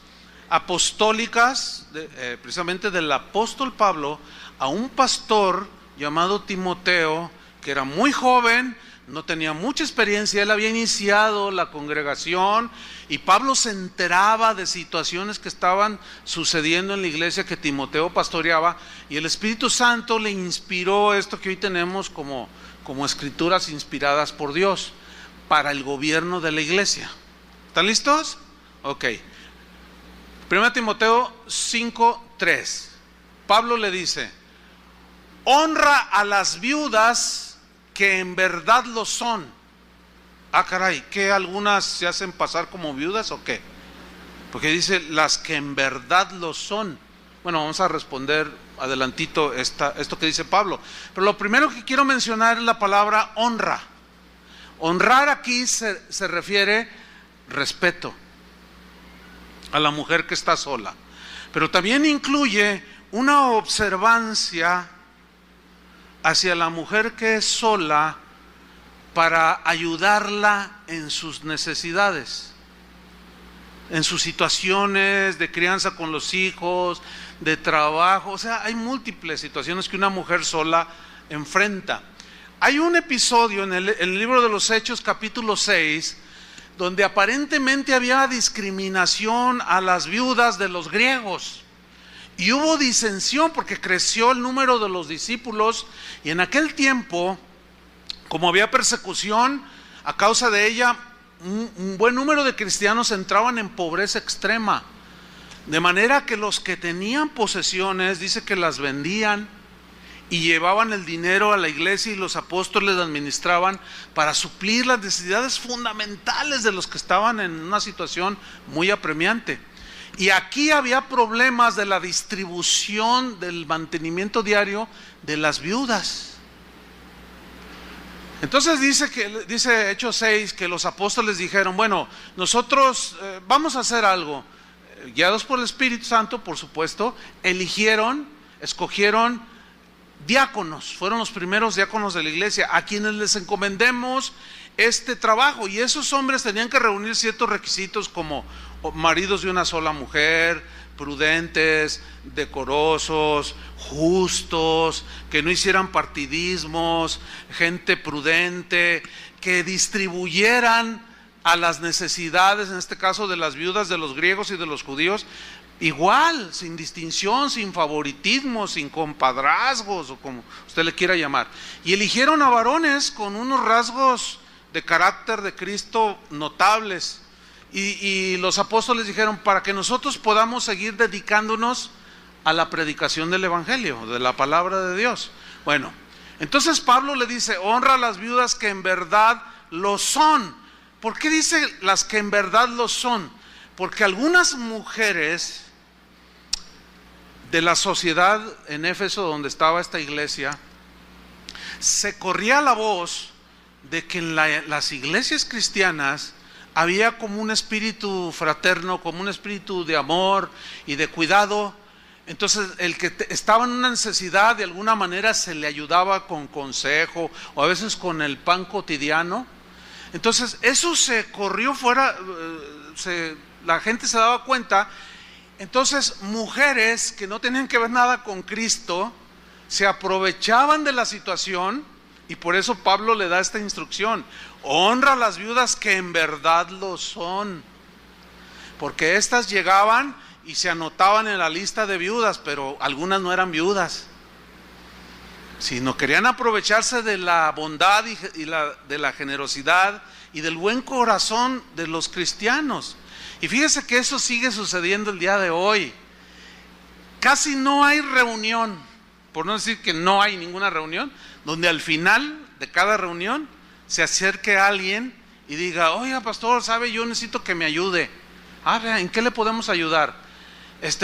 apostólicas, precisamente del apóstol Pablo a un pastor llamado Timoteo, que era muy joven, no tenía mucha experiencia. Él había iniciado la congregación, y Pablo se enteraba de situaciones que estaban sucediendo en la iglesia que Timoteo pastoreaba, y el Espíritu Santo le inspiró esto que hoy tenemos como escrituras inspiradas por Dios para el gobierno de la iglesia. ¿Están listos? Ok. 1 Timoteo 5:3. Pablo le dice: honra a las viudas que en verdad lo son. Ah, caray, ¿qué algunas se hacen pasar como viudas o qué? Porque dice las que en verdad lo son. Bueno, vamos a responder adelantito esto que dice Pablo. Pero lo primero que quiero mencionar es la palabra honra. Honrar aquí se refiere respeto a la mujer que está sola, pero también incluye una observancia hacia la mujer que es sola, para ayudarla en sus necesidades, en sus situaciones de crianza con los hijos, de trabajo. O sea, hay múltiples situaciones que una mujer sola enfrenta. Hay un episodio en el libro de los Hechos, capítulo 6, donde aparentemente había discriminación a las viudas de los griegos. Y hubo disensión porque creció el número de los discípulos, y en aquel tiempo, como había persecución, A causa de ella, un buen número de cristianos entraban en pobreza extrema, de manera que los que tenían posesiones, dice que las vendían y llevaban el dinero a la iglesia, y los apóstoles administraban para suplir las necesidades fundamentales de los que estaban en una situación muy apremiante. Y aquí había problemas de la distribución del mantenimiento diario de las viudas. Entonces dice Hechos 6 que los apóstoles dijeron: bueno, nosotros vamos a hacer algo. Guiados por el Espíritu Santo, por supuesto, escogieron diáconos. Fueron los primeros diáconos de la iglesia, a quienes les encomendemos este trabajo. Y esos hombres tenían que reunir ciertos requisitos, como maridos de una sola mujer, prudentes, decorosos, justos, que no hicieran partidismos, gente prudente, que distribuyeran a las necesidades, en este caso de las viudas de los griegos y de los judíos, igual, sin distinción, sin favoritismo, sin compadrazgos, o como usted le quiera llamar. Y eligieron a varones con unos rasgos de carácter de Cristo notables. Y los apóstoles dijeron: para que nosotros podamos seguir dedicándonos a la predicación del evangelio, de la palabra de Dios. Bueno, entonces Pablo le dice: honra a las viudas que en verdad lo son. ¿Por qué dice las que en verdad lo son? Porque algunas mujeres de la sociedad en Éfeso, donde estaba esta iglesia, se corría la voz de que en las iglesias cristianas había como un espíritu fraterno, como un espíritu de amor y de cuidado. Entonces el que estaba en una necesidad, de alguna manera se le ayudaba con consejo, o a veces con el pan cotidiano. Entonces eso se corrió fuera, la gente se daba cuenta. Entonces mujeres que no tenían que ver nada con Cristo se aprovechaban de la situación, y por eso Pablo le da esta instrucción: honra a las viudas que en verdad lo son. Porque éstas llegaban y se anotaban en la lista de viudas, pero algunas no eran viudas, sino querían aprovecharse de la bondad de la generosidad y del buen corazón de los cristianos. Y fíjese que eso sigue sucediendo el día de hoy. Casi no hay reunión, por no decir que no hay ninguna reunión, donde al final de cada reunión se acerque a alguien y diga: oiga, pastor, ¿sabe? Yo necesito que me ayude. ¿En qué le podemos ayudar?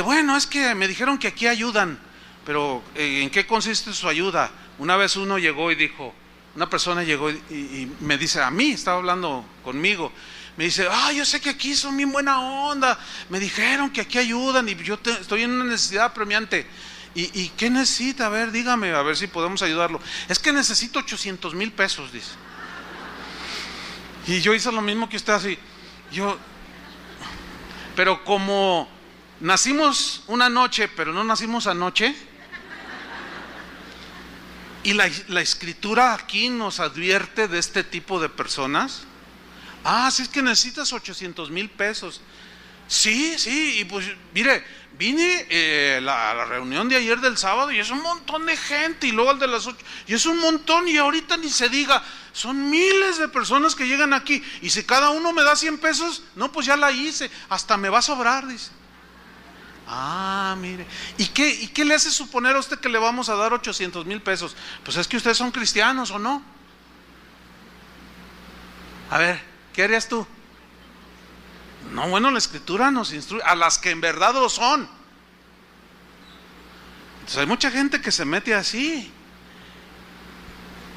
Bueno, es que me dijeron que aquí ayudan, pero ¿en qué consiste su ayuda? Una vez una persona llegó y me dice a mí, estaba hablando conmigo, me dice: yo sé que aquí son bien buena onda, me dijeron que aquí ayudan y yo estoy en una necesidad apremiante. ¿Y qué necesita? A ver, dígame, a ver si podemos ayudarlo. Es que necesito 800,000 pesos, dice. Y yo hice lo mismo que usted, así. Pero como nacimos una noche, pero no nacimos anoche, y la escritura aquí nos advierte de este tipo de personas. Si es que necesitas 800,000 pesos. Sí, y pues mire, vine a la reunión de ayer del sábado y es un montón de gente, y luego al de las 8 y es un montón, y ahorita ni se diga, son miles de personas que llegan aquí, y si cada uno me da 100 pesos, no, pues ya la hice, hasta me va a sobrar, dice. Mire, ¿y qué le hace suponer a usted que le vamos a dar 800,000 pesos? Pues es que ustedes son cristianos, ¿o no? A ver, ¿qué harías tú? No, bueno, la escritura nos instruye a las que en verdad lo son. Entonces hay mucha gente que se mete así,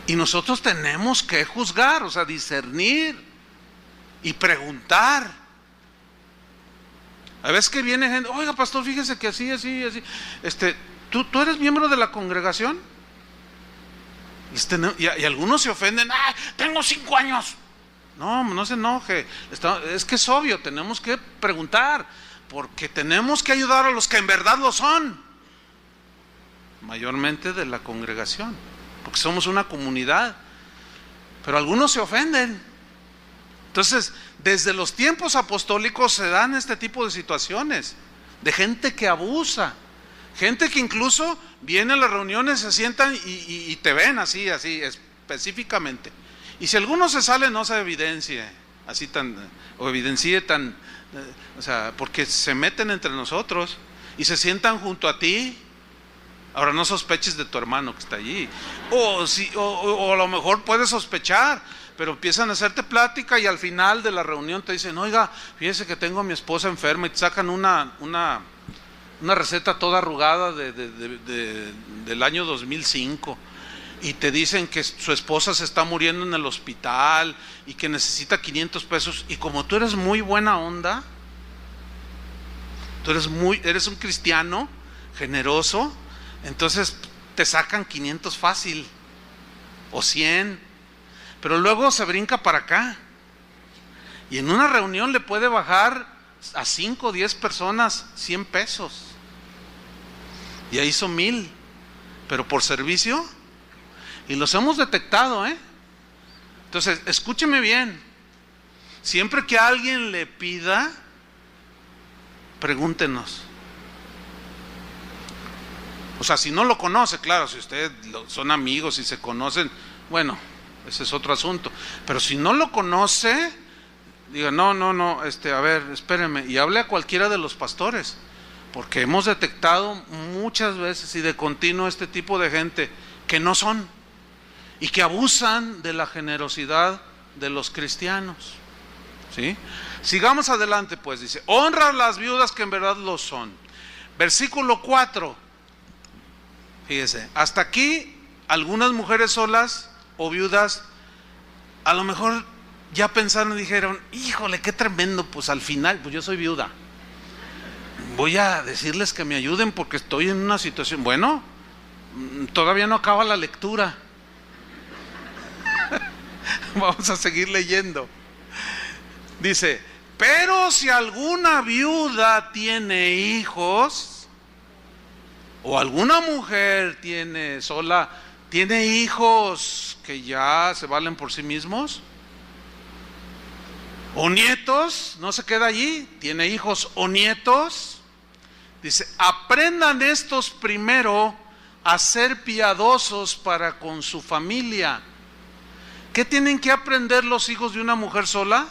y nosotros tenemos que juzgar, o sea, discernir y preguntar. A veces que viene gente: oiga, pastor, fíjese que así. ¿Tú eres miembro de la congregación? Y algunos se ofenden: tengo 5 años. No se enoje, es que es obvio, tenemos que preguntar, porque tenemos que ayudar a los que en verdad lo son, mayormente de la congregación, porque somos una comunidad. Pero algunos se ofenden. Entonces, desde los tiempos apostólicos se dan este tipo de situaciones, de gente que abusa, gente que incluso viene a las reuniones, se sientan y te ven así específicamente, Y si alguno se sale, no se evidencie, así o evidencie o sea, porque se meten entre nosotros y se sientan junto a ti. Ahora no sospeches de tu hermano que está allí. O a lo mejor puedes sospechar, pero empiezan a hacerte plática y al final de la reunión te dicen, oiga, fíjese que tengo a mi esposa enferma, y te sacan una receta toda arrugada del año 2005. Y te dicen que su esposa se está muriendo en el hospital y que necesita 500 pesos. Y como tú eres muy buena onda, eres un cristiano generoso, entonces te sacan 500 fácil o 100. Pero luego se brinca para acá. Y en una reunión le puede bajar a 5 o 10 personas 100 pesos. Y ahí son 1000. Pero por servicio. Y los hemos detectado, Entonces, escúcheme bien. Siempre que alguien le pida, pregúntenos. O sea, si no lo conoce, claro, si ustedes son amigos y se conocen, bueno, ese es otro asunto. Pero si no lo conoce, diga, no, a ver, espéreme, y hable a cualquiera de los pastores, porque hemos detectado muchas veces y de continuo este tipo de gente que no son y que abusan de la generosidad de los cristianos. ¿Sí? Sigamos adelante, pues, dice, honra a las viudas que en verdad lo son. Versículo 4. Fíjese, hasta aquí algunas mujeres solas o viudas a lo mejor ya pensaron y dijeron, híjole, qué tremendo, pues al final, pues yo soy viuda, voy a decirles que me ayuden porque estoy en una situación. Bueno, todavía no acaba la lectura. Vamos a seguir leyendo. Dice, pero si alguna viuda tiene hijos, o alguna mujer tiene hijos que ya se valen por sí mismos, o nietos, no se queda allí, tiene hijos o nietos, dice, aprendan estos primero a ser piadosos para con su familia. ¿Qué tienen que aprender los hijos de una mujer sola?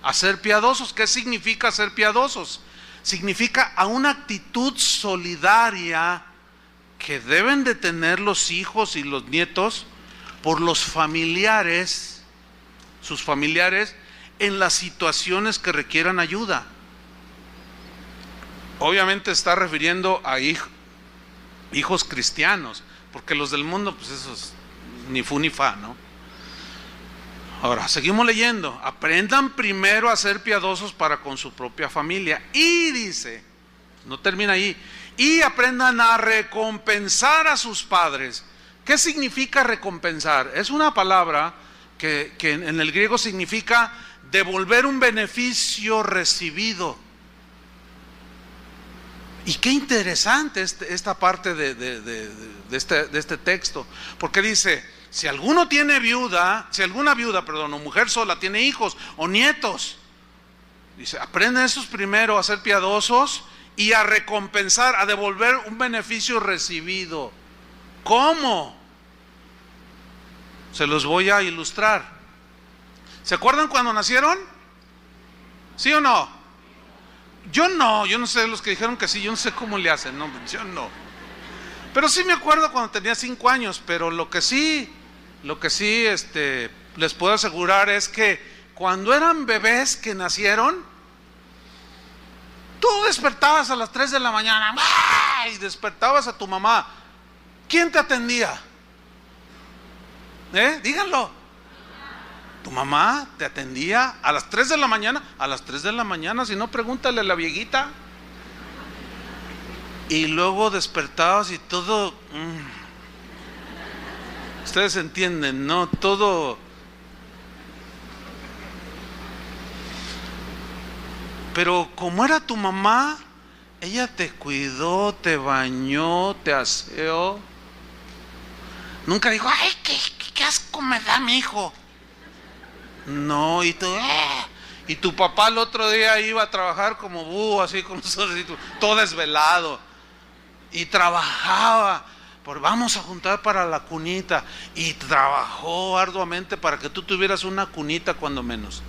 A ser piadosos. ¿Qué significa ser piadosos? Significa a una actitud solidaria que deben de tener los hijos y los nietos por los familiares, sus familiares, en las situaciones que requieran ayuda. Obviamente está refiriendo a hijos cristianos, porque los del mundo, pues esos ni fu ni fa, ¿no? Ahora, seguimos leyendo. Aprendan primero a ser piadosos para con su propia familia. Y dice, no termina ahí, y aprendan a recompensar a sus padres. ¿Qué significa recompensar? Es una palabra que en el griego significa devolver un beneficio recibido. Y qué interesante esta parte de este texto, porque dice, si alguna viuda, o mujer sola tiene hijos o nietos, dice, aprenden esos primero a ser piadosos y a recompensar, a devolver un beneficio recibido. ¿Cómo? Se los voy a ilustrar. ¿Se acuerdan cuando nacieron? ¿Sí o no? Yo no sé los que dijeron que sí, yo no sé cómo le hacen, no, yo no. Pero sí me acuerdo cuando tenía 5 años, pero lo que sí les puedo asegurar es que cuando eran bebés que nacieron, tú despertabas a las 3 de la mañana y despertabas a tu mamá. ¿Quién te atendía? Díganlo. ¿Tu mamá te atendía a las 3 de la mañana? A las 3 de la mañana, si no, pregúntale a la viejita. Y luego despertabas y todo... Ustedes entienden, ¿no? Todo... Pero como era tu mamá, ella te cuidó, te bañó, te aseó. Nunca dijo, ay, qué asco me da mi hijo. No, y tu papá el otro día iba a trabajar como búho, así con nosotros, todo desvelado. Y trabajaba, vamos a juntar para la cunita. Y trabajó arduamente para que tú tuvieras una cunita cuando menos.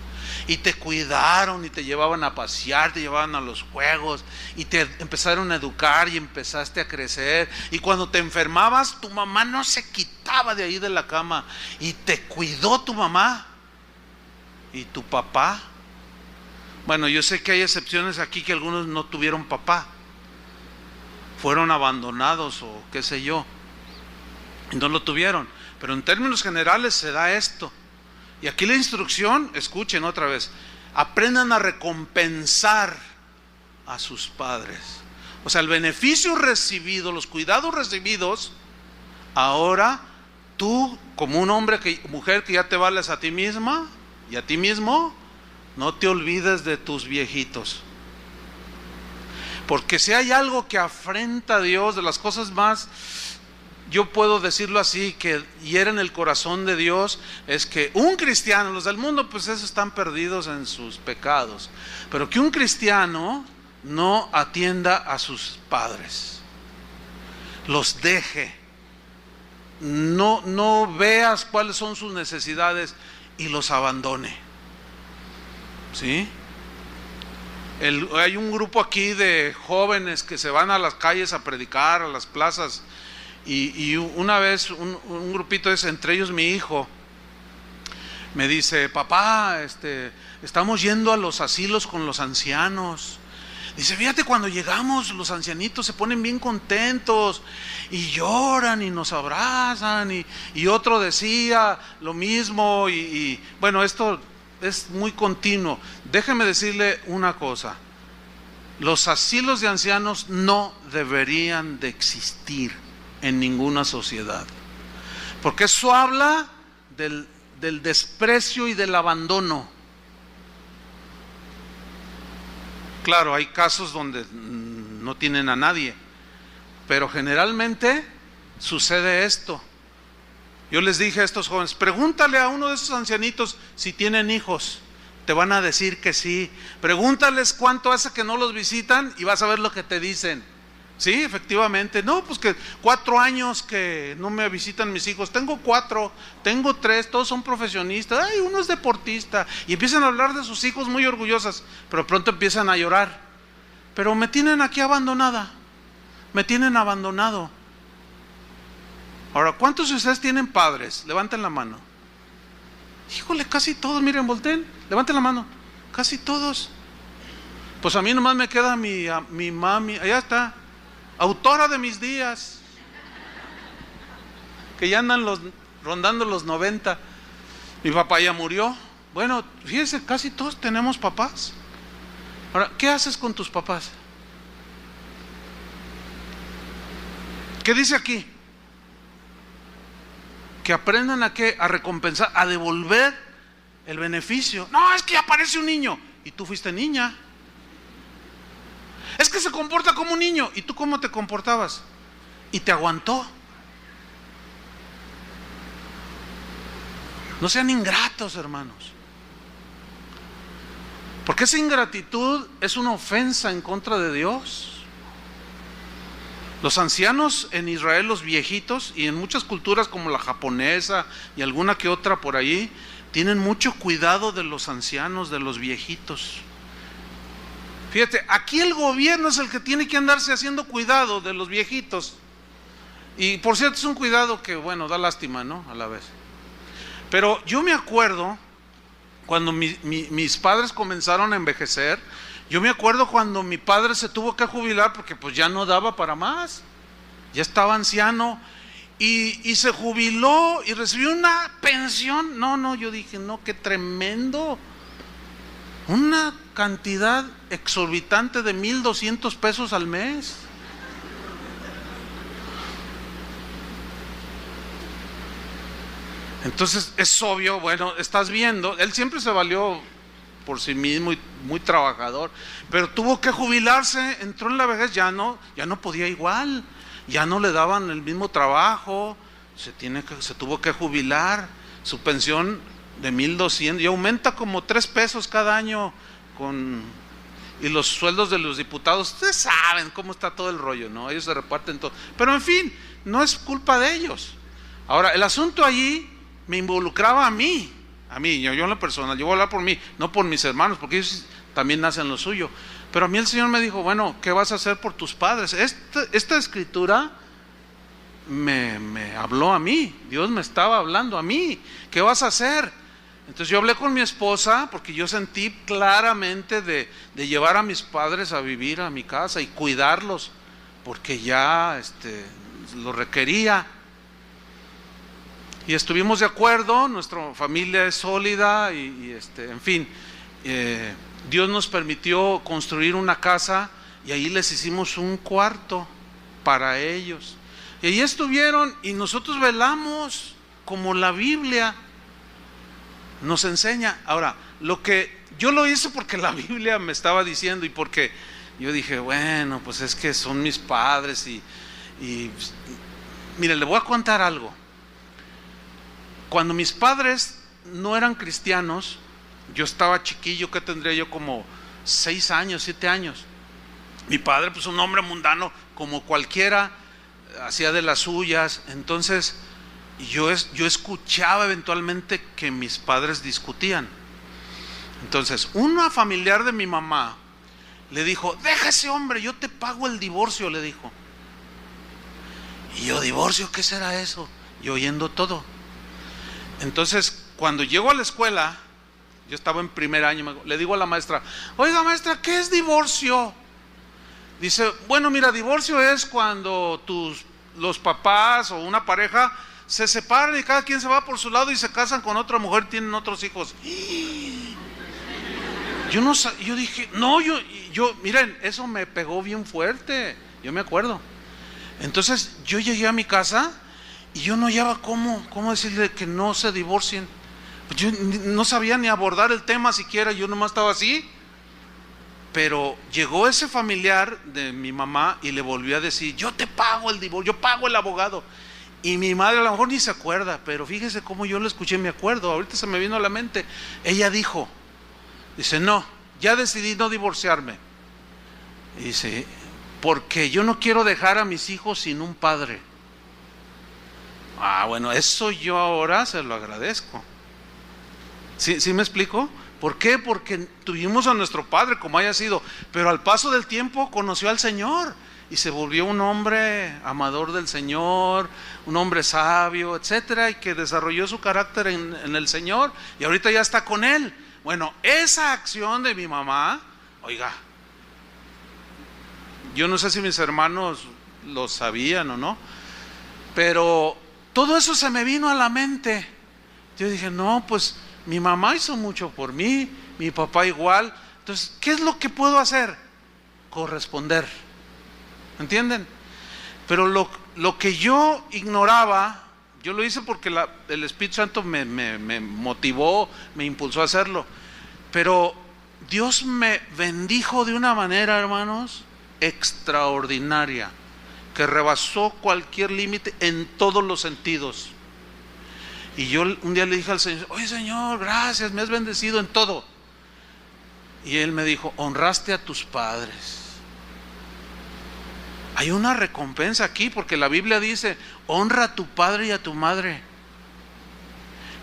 Y te cuidaron y te llevaban a pasear, te llevaban a los juegos y te empezaron a educar y empezaste a crecer. Y cuando te enfermabas, tu mamá no se quitaba de ahí de la cama y te cuidó tu mamá. ¿Y tu papá? Bueno, yo sé que hay excepciones aquí, que algunos no tuvieron papá, fueron abandonados o qué sé yo, y no lo tuvieron. Pero en términos generales se da esto. Y aquí la instrucción, escuchen otra vez, aprendan a recompensar a sus padres. O sea, el beneficio recibido, los cuidados recibidos, ahora tú, como un hombre, mujer que ya te vales a ti misma y a ti mismo, no te olvides de tus viejitos. Porque si hay algo que afrenta a Dios, de las cosas más, yo puedo decirlo así, que hieren el corazón de Dios, es que un cristiano, los del mundo pues esos están perdidos en sus pecados, pero que un cristiano no atienda a sus padres, los deje, no veas cuáles son sus necesidades y los abandone. ¿Sí? Hay un grupo aquí de jóvenes que se van a las calles a predicar, a las plazas, y una vez un grupito, entre ellos mi hijo, me dice: papá, estamos yendo a los asilos con los ancianos. Dice: fíjate, cuando llegamos los ancianitos se ponen bien contentos y lloran y nos abrazan, y otro decía lo mismo, y bueno, esto es muy continuo. Déjeme decirle una cosa: los asilos de ancianos no deberían de existir en ninguna sociedad, porque eso habla del desprecio y del abandono. Claro, hay casos donde no tienen a nadie, pero generalmente sucede esto. Yo les dije a estos jóvenes: pregúntale a uno de esos ancianitos si tienen hijos, te van a decir que sí. Pregúntales cuánto hace que no los visitan y vas a ver lo que te dicen. Sí, efectivamente. No, pues que 4 años que no me visitan mis hijos. Tengo 4, tengo 3, todos son profesionistas. Ay, uno es deportista. Y empiezan a hablar de sus hijos muy orgullosas, pero pronto empiezan a llorar. Pero me tienen aquí abandonada, me tienen abandonado. Ahora, ¿cuántos de ustedes tienen padres? Levanten la mano. Híjole, casi todos. Miren, volteen, levanten la mano. Casi todos. Pues a mí nomás me queda mi mami, allá está, autora de mis días, que ya andan rondando los 90. Mi papá ya murió. Bueno, fíjense, casi todos tenemos papás. Ahora, ¿qué haces con tus papás? ¿Qué dice aquí? Que aprendan a qué, a recompensar, a devolver el beneficio. No, es que aparece un niño y tú fuiste niña. Es que se comporta como un niño y tú cómo te comportabas, y te aguantó. No sean ingratos, hermanos, porque esa ingratitud es una ofensa en contra de Dios. Los ancianos en Israel, los viejitos, y en muchas culturas como la japonesa y alguna que otra por ahí, tienen mucho cuidado de los ancianos, de los viejitos. Fíjate, aquí el gobierno es el que tiene que andarse haciendo cuidado de los viejitos. Y por cierto, es un cuidado que, bueno, da lástima, ¿no? A la vez. Pero yo me acuerdo cuando mis padres comenzaron a envejecer. Yo me acuerdo cuando mi padre se tuvo que jubilar porque pues ya no daba para más. Ya estaba anciano y se jubiló y recibió una pensión. No, yo dije: no, qué tremendo. Una cantidad exorbitante de 1,200 pesos al mes. Entonces es obvio, bueno, estás viendo, él siempre se valió por sí mismo y muy trabajador, pero tuvo que jubilarse, entró en la vejez, ya no podía igual, ya no le daban el mismo trabajo, se tuvo que jubilar. Su pensión de 1,200 y aumenta como 3 pesos cada año y los sueldos de los diputados, ustedes saben cómo está todo el rollo, ¿no? Ellos se reparten todo, pero en fin, no es culpa de ellos. Ahora, el asunto allí me involucraba a mí, yo en lo personal, yo voy a hablar por mí, no por mis hermanos, porque ellos también nacen lo suyo. Pero a mí el Señor me dijo, bueno, ¿qué vas a hacer por tus padres? Esta escritura me habló a mí, Dios me estaba hablando a mí, ¿qué vas a hacer? Entonces yo hablé con mi esposa, porque yo sentí claramente de llevar a mis padres a vivir a mi casa y cuidarlos, porque ya lo requería. Y estuvimos de acuerdo, nuestra familia es sólida en fin, Dios nos permitió construir una casa y ahí les hicimos un cuarto para ellos. Y ahí estuvieron y nosotros velamos como la Biblia nos enseña. Ahora, yo lo hice porque la Biblia me estaba diciendo y porque yo dije, bueno, pues es que son mis padres y mire, le voy a contar algo. Cuando mis padres no eran cristianos, yo estaba chiquillo, que tendría yo como 6 años, 7 años. Mi padre, pues un hombre mundano como cualquiera, hacía de las suyas. Entonces yo escuchaba eventualmente que mis padres discutían. Entonces una familiar de mi mamá le dijo, deja ese hombre, yo te pago el divorcio, le dijo. Y yo, ¿divorcio? ¿Qué será eso? Yo oyendo todo. Entonces cuando llego a la escuela, yo estaba en primer año, le digo a la maestra, oiga maestra, ¿qué es divorcio? Dice, bueno mira, divorcio es cuando los papás o una pareja se separan y cada quien se va por su lado y se casan con otra mujer y tienen otros hijos. Yo dije, no, miren, eso me pegó bien fuerte, yo me acuerdo. Entonces yo llegué a mi casa y yo no hallaba cómo decirle que no se divorcien. Yo no sabía ni abordar el tema siquiera, yo nomás estaba así. Pero llegó ese familiar de mi mamá y le volvió a decir, yo te pago el divorcio, yo pago el abogado. Y mi madre a lo mejor ni se acuerda, pero fíjese cómo yo lo escuché, me acuerdo, ahorita se me vino a la mente. Ella dice, no, ya decidí no divorciarme. Dice, porque yo no quiero dejar a mis hijos sin un padre. Bueno, eso yo ahora se lo agradezco. ¿Sí me explico? ¿Por qué? Porque tuvimos a nuestro padre como haya sido, pero al paso del tiempo conoció al Señor y se volvió un hombre amador del Señor, un hombre sabio, etcétera, y que desarrolló su carácter en el Señor y ahorita ya está con Él. Bueno, esa acción de mi mamá, oiga, yo no sé si mis hermanos lo sabían o no, pero todo eso se me vino a la mente. Yo dije, no, pues mi mamá hizo mucho por mí, mi papá igual. Entonces, ¿qué es lo que puedo hacer? Corresponder. ¿Entienden? Pero lo que yo ignoraba, yo lo hice porque el Espíritu Santo me motivó, me impulsó a hacerlo. Pero Dios me bendijo de una manera, hermanos, extraordinaria, que rebasó cualquier límite en todos los sentidos. Y yo un día le dije al Señor, oye Señor, gracias, me has bendecido en todo. Y Él me dijo, honraste a tus padres. Hay una recompensa aquí, porque la Biblia dice, honra a tu padre y a tu madre,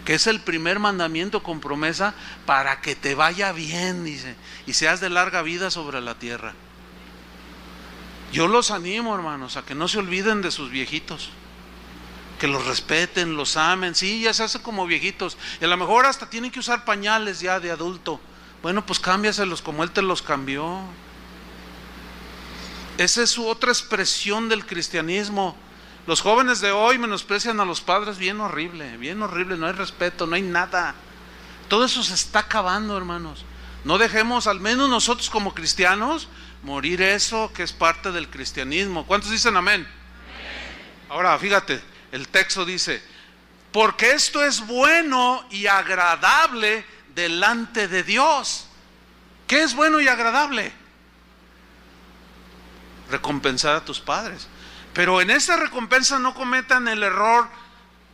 que es el primer mandamiento con promesa para que te vaya bien, dice, y seas de larga vida sobre la tierra. Yo los animo, hermanos, a que no se olviden de sus viejitos, que los respeten, los amen. Sí, ya se hacen como viejitos y a lo mejor hasta tienen que usar pañales ya de adulto. Bueno, pues cámbiaselos como Él te los cambió. Esa es su otra expresión del cristianismo. Los jóvenes de hoy menosprecian a los padres bien horrible, no hay respeto, no hay nada. Todo eso se está acabando, hermanos. No dejemos, al menos nosotros como cristianos, morir eso que es parte del cristianismo. ¿Cuántos dicen amén? Ahora, fíjate, el texto dice, porque esto es bueno y agradable delante de Dios. ¿Qué es bueno y agradable? Recompensar a tus padres. Pero en esta recompensa no cometan el error,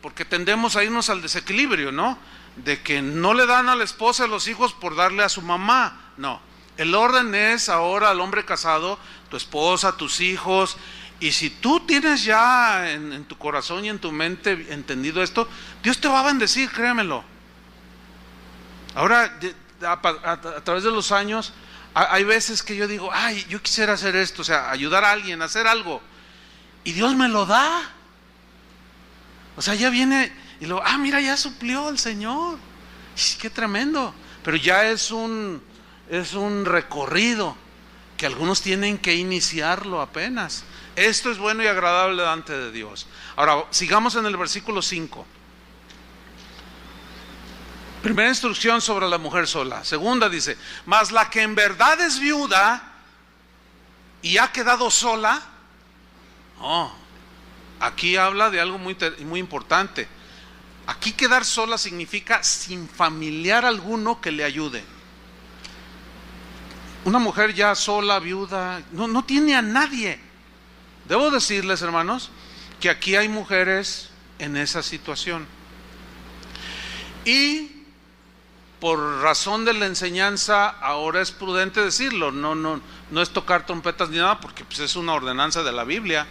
porque tendemos a irnos al desequilibrio, ¿no? De que no le dan a la esposa a los hijos por darle a su mamá. No, el orden es ahora al hombre casado, tu esposa, tus hijos, Y si tú tienes ya en tu corazón y en tu mente entendido esto, Dios te va a bendecir, créemelo. Ahora, a través de los años, hay veces que yo digo, ay, yo quisiera hacer esto, o sea, ayudar a alguien, hacer algo, y Dios me lo da. O sea, ya viene y luego, mira, ya suplió el Señor. Qué tremendo. Pero ya es un recorrido que algunos tienen que iniciarlo apenas. Esto es bueno y agradable delante de Dios. Ahora, sigamos en el versículo 5. Primera instrucción sobre la mujer sola. Segunda dice, mas la que en verdad es viuda y ha quedado sola. Aquí habla de algo muy importante. Aquí quedar sola significa sin familiar alguno que le ayude. Una mujer ya sola, viuda, no tiene a nadie. Debo decirles, hermanos, que aquí hay mujeres en esa situación. Y por razón de la enseñanza, ahora es prudente decirlo. No es tocar trompetas ni nada, porque pues es una ordenanza de la Biblia.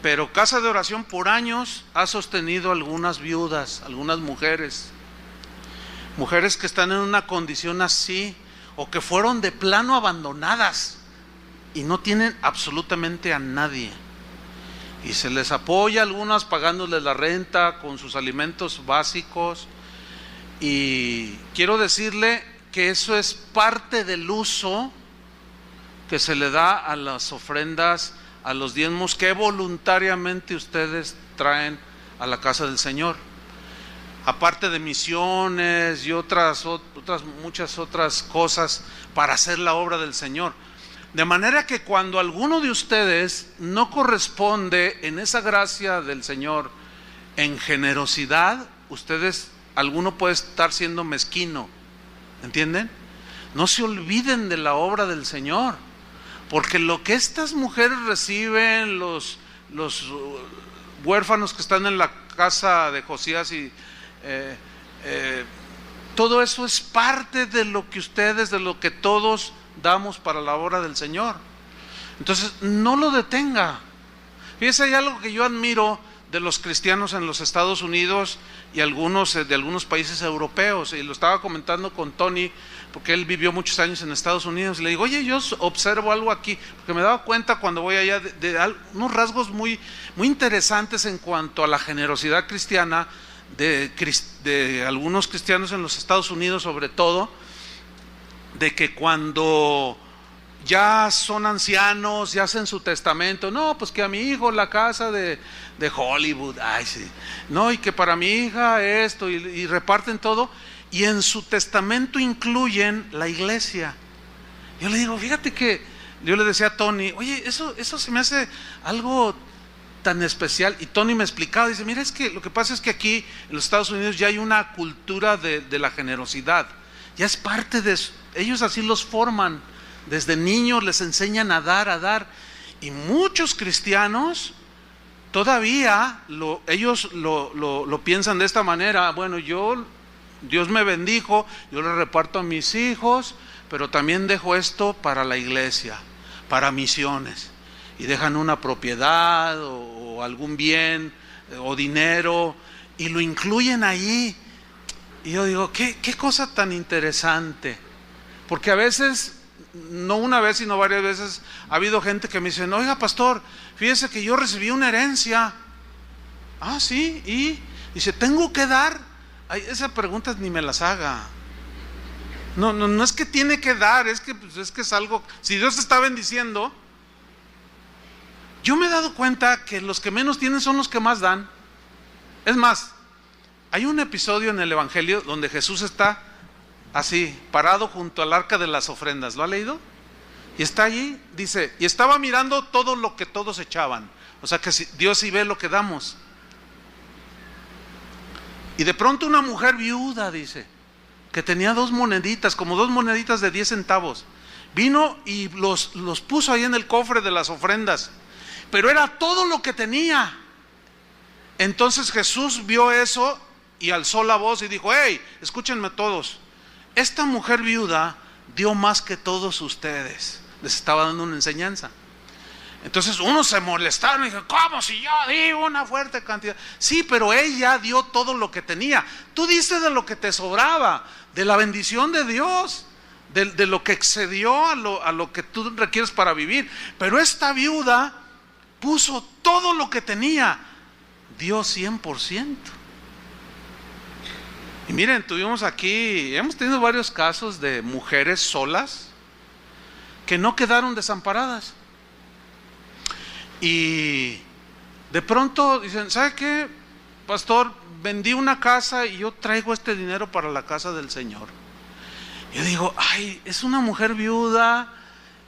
Pero Casa de Oración por años ha sostenido algunas viudas, algunas mujeres que están en una condición así, o que fueron de plano abandonadas y no tienen absolutamente a nadie, y se les apoya a algunas pagándoles la renta con sus alimentos básicos. Y quiero decirle que eso es parte del uso que se le da a las ofrendas, a los diezmos que voluntariamente ustedes traen a la casa del Señor, aparte de misiones y muchas otras cosas para hacer la obra del Señor. De manera que cuando alguno de ustedes no corresponde en esa gracia del Señor en generosidad, alguno puede estar siendo mezquino, ¿entienden? No se olviden de la obra del Señor, porque lo que estas mujeres reciben, los huérfanos que están en la casa de Josías, y todo eso es parte de lo que todos damos para la obra del Señor. Entonces, no lo detenga. Fíjese, hay algo que yo admiro de los cristianos en los Estados Unidos y de algunos países europeos, y lo estaba comentando con Tony, porque él vivió muchos años en Estados Unidos, y le digo, oye, yo observo algo aquí, porque me daba cuenta cuando voy allá de unos rasgos muy, muy interesantes en cuanto a la generosidad cristiana de algunos cristianos en los Estados Unidos, sobre todo, de que cuando ya son ancianos, ya hacen su testamento, no, pues que a mi hijo la casa de Hollywood, ay sí, no, y que para mi hija esto, y reparten todo, y en su testamento incluyen la iglesia. Yo le digo, fíjate que, yo le decía a Tony, oye, eso se me hace algo tan especial, y Tony me explicaba, dice, mira, es que lo que pasa es que aquí en los Estados Unidos ya hay una cultura de la generosidad, ya es parte de eso, ellos así los forman, desde niños les enseñan a dar, y muchos cristianos todavía ellos lo piensan de esta manera, bueno, Dios me bendijo, yo le reparto a mis hijos, pero también dejo esto para la iglesia, para misiones, y dejan una propiedad o algún bien o dinero y lo incluyen ahí. Y yo digo, qué cosa tan interesante, porque a veces, no una vez sino varias veces, ha habido gente que me dice, oiga pastor, fíjese que yo recibí una herencia. Ah, sí, y dice, ¿tengo que dar? Ay, esa pregunta ni me las haga. No es que tiene que dar, es que es algo, si Dios te está bendiciendo. Yo me he dado cuenta que los que menos tienen son los que más dan. Es más, hay un episodio en el Evangelio donde Jesús está así, parado junto al arca de las ofrendas. ¿Lo ha leído? Y está allí, dice, y estaba mirando todo lo que todos echaban. O sea que Dios sí ve lo que damos. Y de pronto una mujer viuda, dice, que tenía 2 moneditas, como 2 moneditas de 10 centavos, vino y los puso ahí en el cofre de las ofrendas, pero era todo lo que tenía. Entonces Jesús vio eso y alzó la voz y dijo, hey, escúchenme todos, esta mujer viuda dio más que todos ustedes. Les estaba dando una enseñanza. Entonces uno se molestaron y dijo, ¿cómo si yo di una fuerte cantidad? Sí, pero ella dio todo lo que tenía. Tú diste de lo que te sobraba, de la bendición de Dios, de lo que excedió a lo que tú requieres para vivir. Pero esta viuda puso todo lo que tenía, dio 100%. Y miren, hemos tenido varios casos de mujeres solas que no quedaron desamparadas. Y de pronto dicen, ¿sabe qué, pastor? Vendí una casa y yo traigo este dinero para la casa del Señor. Yo digo, ay, es una mujer viuda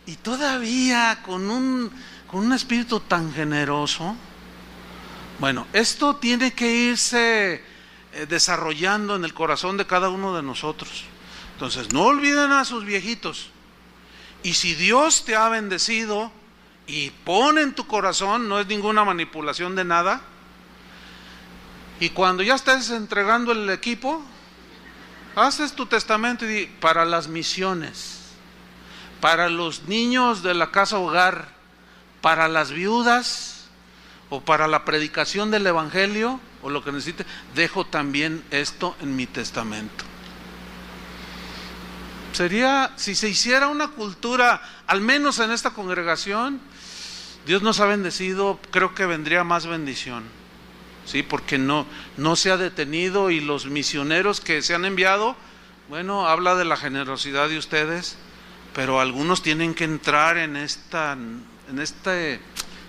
y todavía con un espíritu tan generoso. Bueno, esto tiene que irse desarrollando en el corazón de cada uno de nosotros. Entonces, no olviden a sus viejitos. Y si Dios te ha bendecido y pone en tu corazón, no es ninguna manipulación de nada, y cuando ya estés entregando el equipo, haces tu testamento y di, para las misiones, para los niños de la casa hogar, para las viudas, o para la predicación del evangelio, o lo que necesite, dejo también esto en mi testamento. Sería, si se hiciera una cultura, al menos en esta congregación, Dios nos ha bendecido, creo que vendría más bendición, ¿sí? Porque no se ha detenido, y los misioneros que se han enviado, bueno, habla de la generosidad de ustedes, pero algunos tienen que entrar en este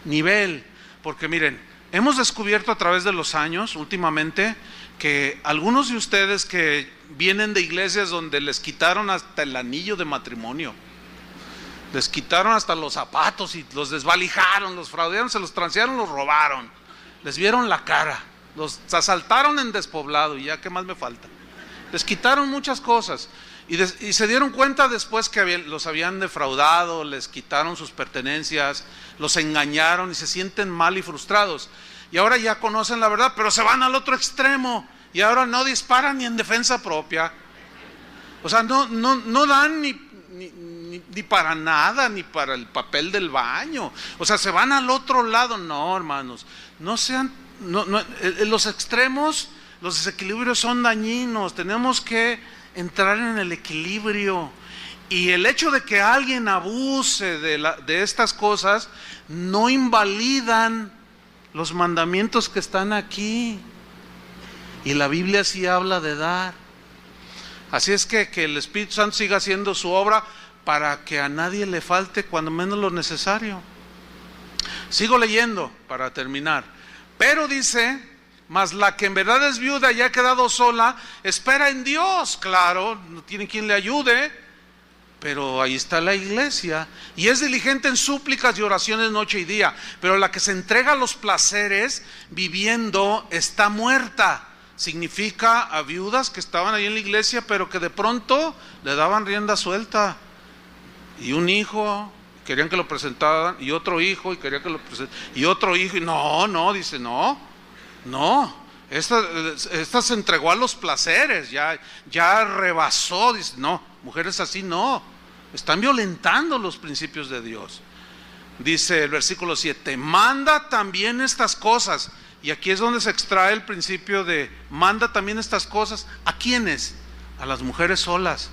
nivel, porque miren, hemos descubierto a través de los años, últimamente, que algunos de ustedes que vienen de iglesias donde les quitaron hasta el anillo de matrimonio, les quitaron hasta los zapatos y los desvalijaron, los fraudearon, se los transearon, los robaron, les vieron la cara, los asaltaron en despoblado, y ya, ¿qué más me falta? Les quitaron muchas cosas, y se dieron cuenta después que los habían defraudado, les quitaron sus pertenencias, los engañaron y se sienten mal y frustrados. Y ahora ya conocen la verdad, pero se van al otro extremo, y ahora no disparan ni en defensa propia. O sea, no dan ni para nada, ni para el papel del baño. O sea, se van al otro lado. No, hermanos, los extremos, los desequilibrios son dañinos. Tenemos que entrar en el equilibrio. Y el hecho de que alguien abuse de estas cosas no invalidan los mandamientos que están aquí. Y la Biblia sí habla de dar. Así es que el Espíritu Santo siga haciendo su obra para que a nadie le falte cuando menos lo necesario. Sigo leyendo para terminar. Pero dice, mas la que en verdad es viuda y ha quedado sola, espera en Dios. Claro, no tiene quien le ayude, pero ahí está la iglesia. Y es diligente en súplicas y oraciones noche y día. Pero la que se entrega a los placeres viviendo está muerta. Significa a viudas que estaban ahí en la iglesia, pero que de pronto le daban rienda suelta. Y un hijo, querían que lo presentaran, y otro hijo, y querían que lo presentaran, y otro hijo, y dice, esta se entregó a los placeres, ya rebasó, dice, no, mujeres así no, están violentando los principios de Dios. Dice el versículo 7, manda también estas cosas. Y aquí es donde se extrae el principio de manda también estas cosas. ¿A quiénes? A las mujeres solas.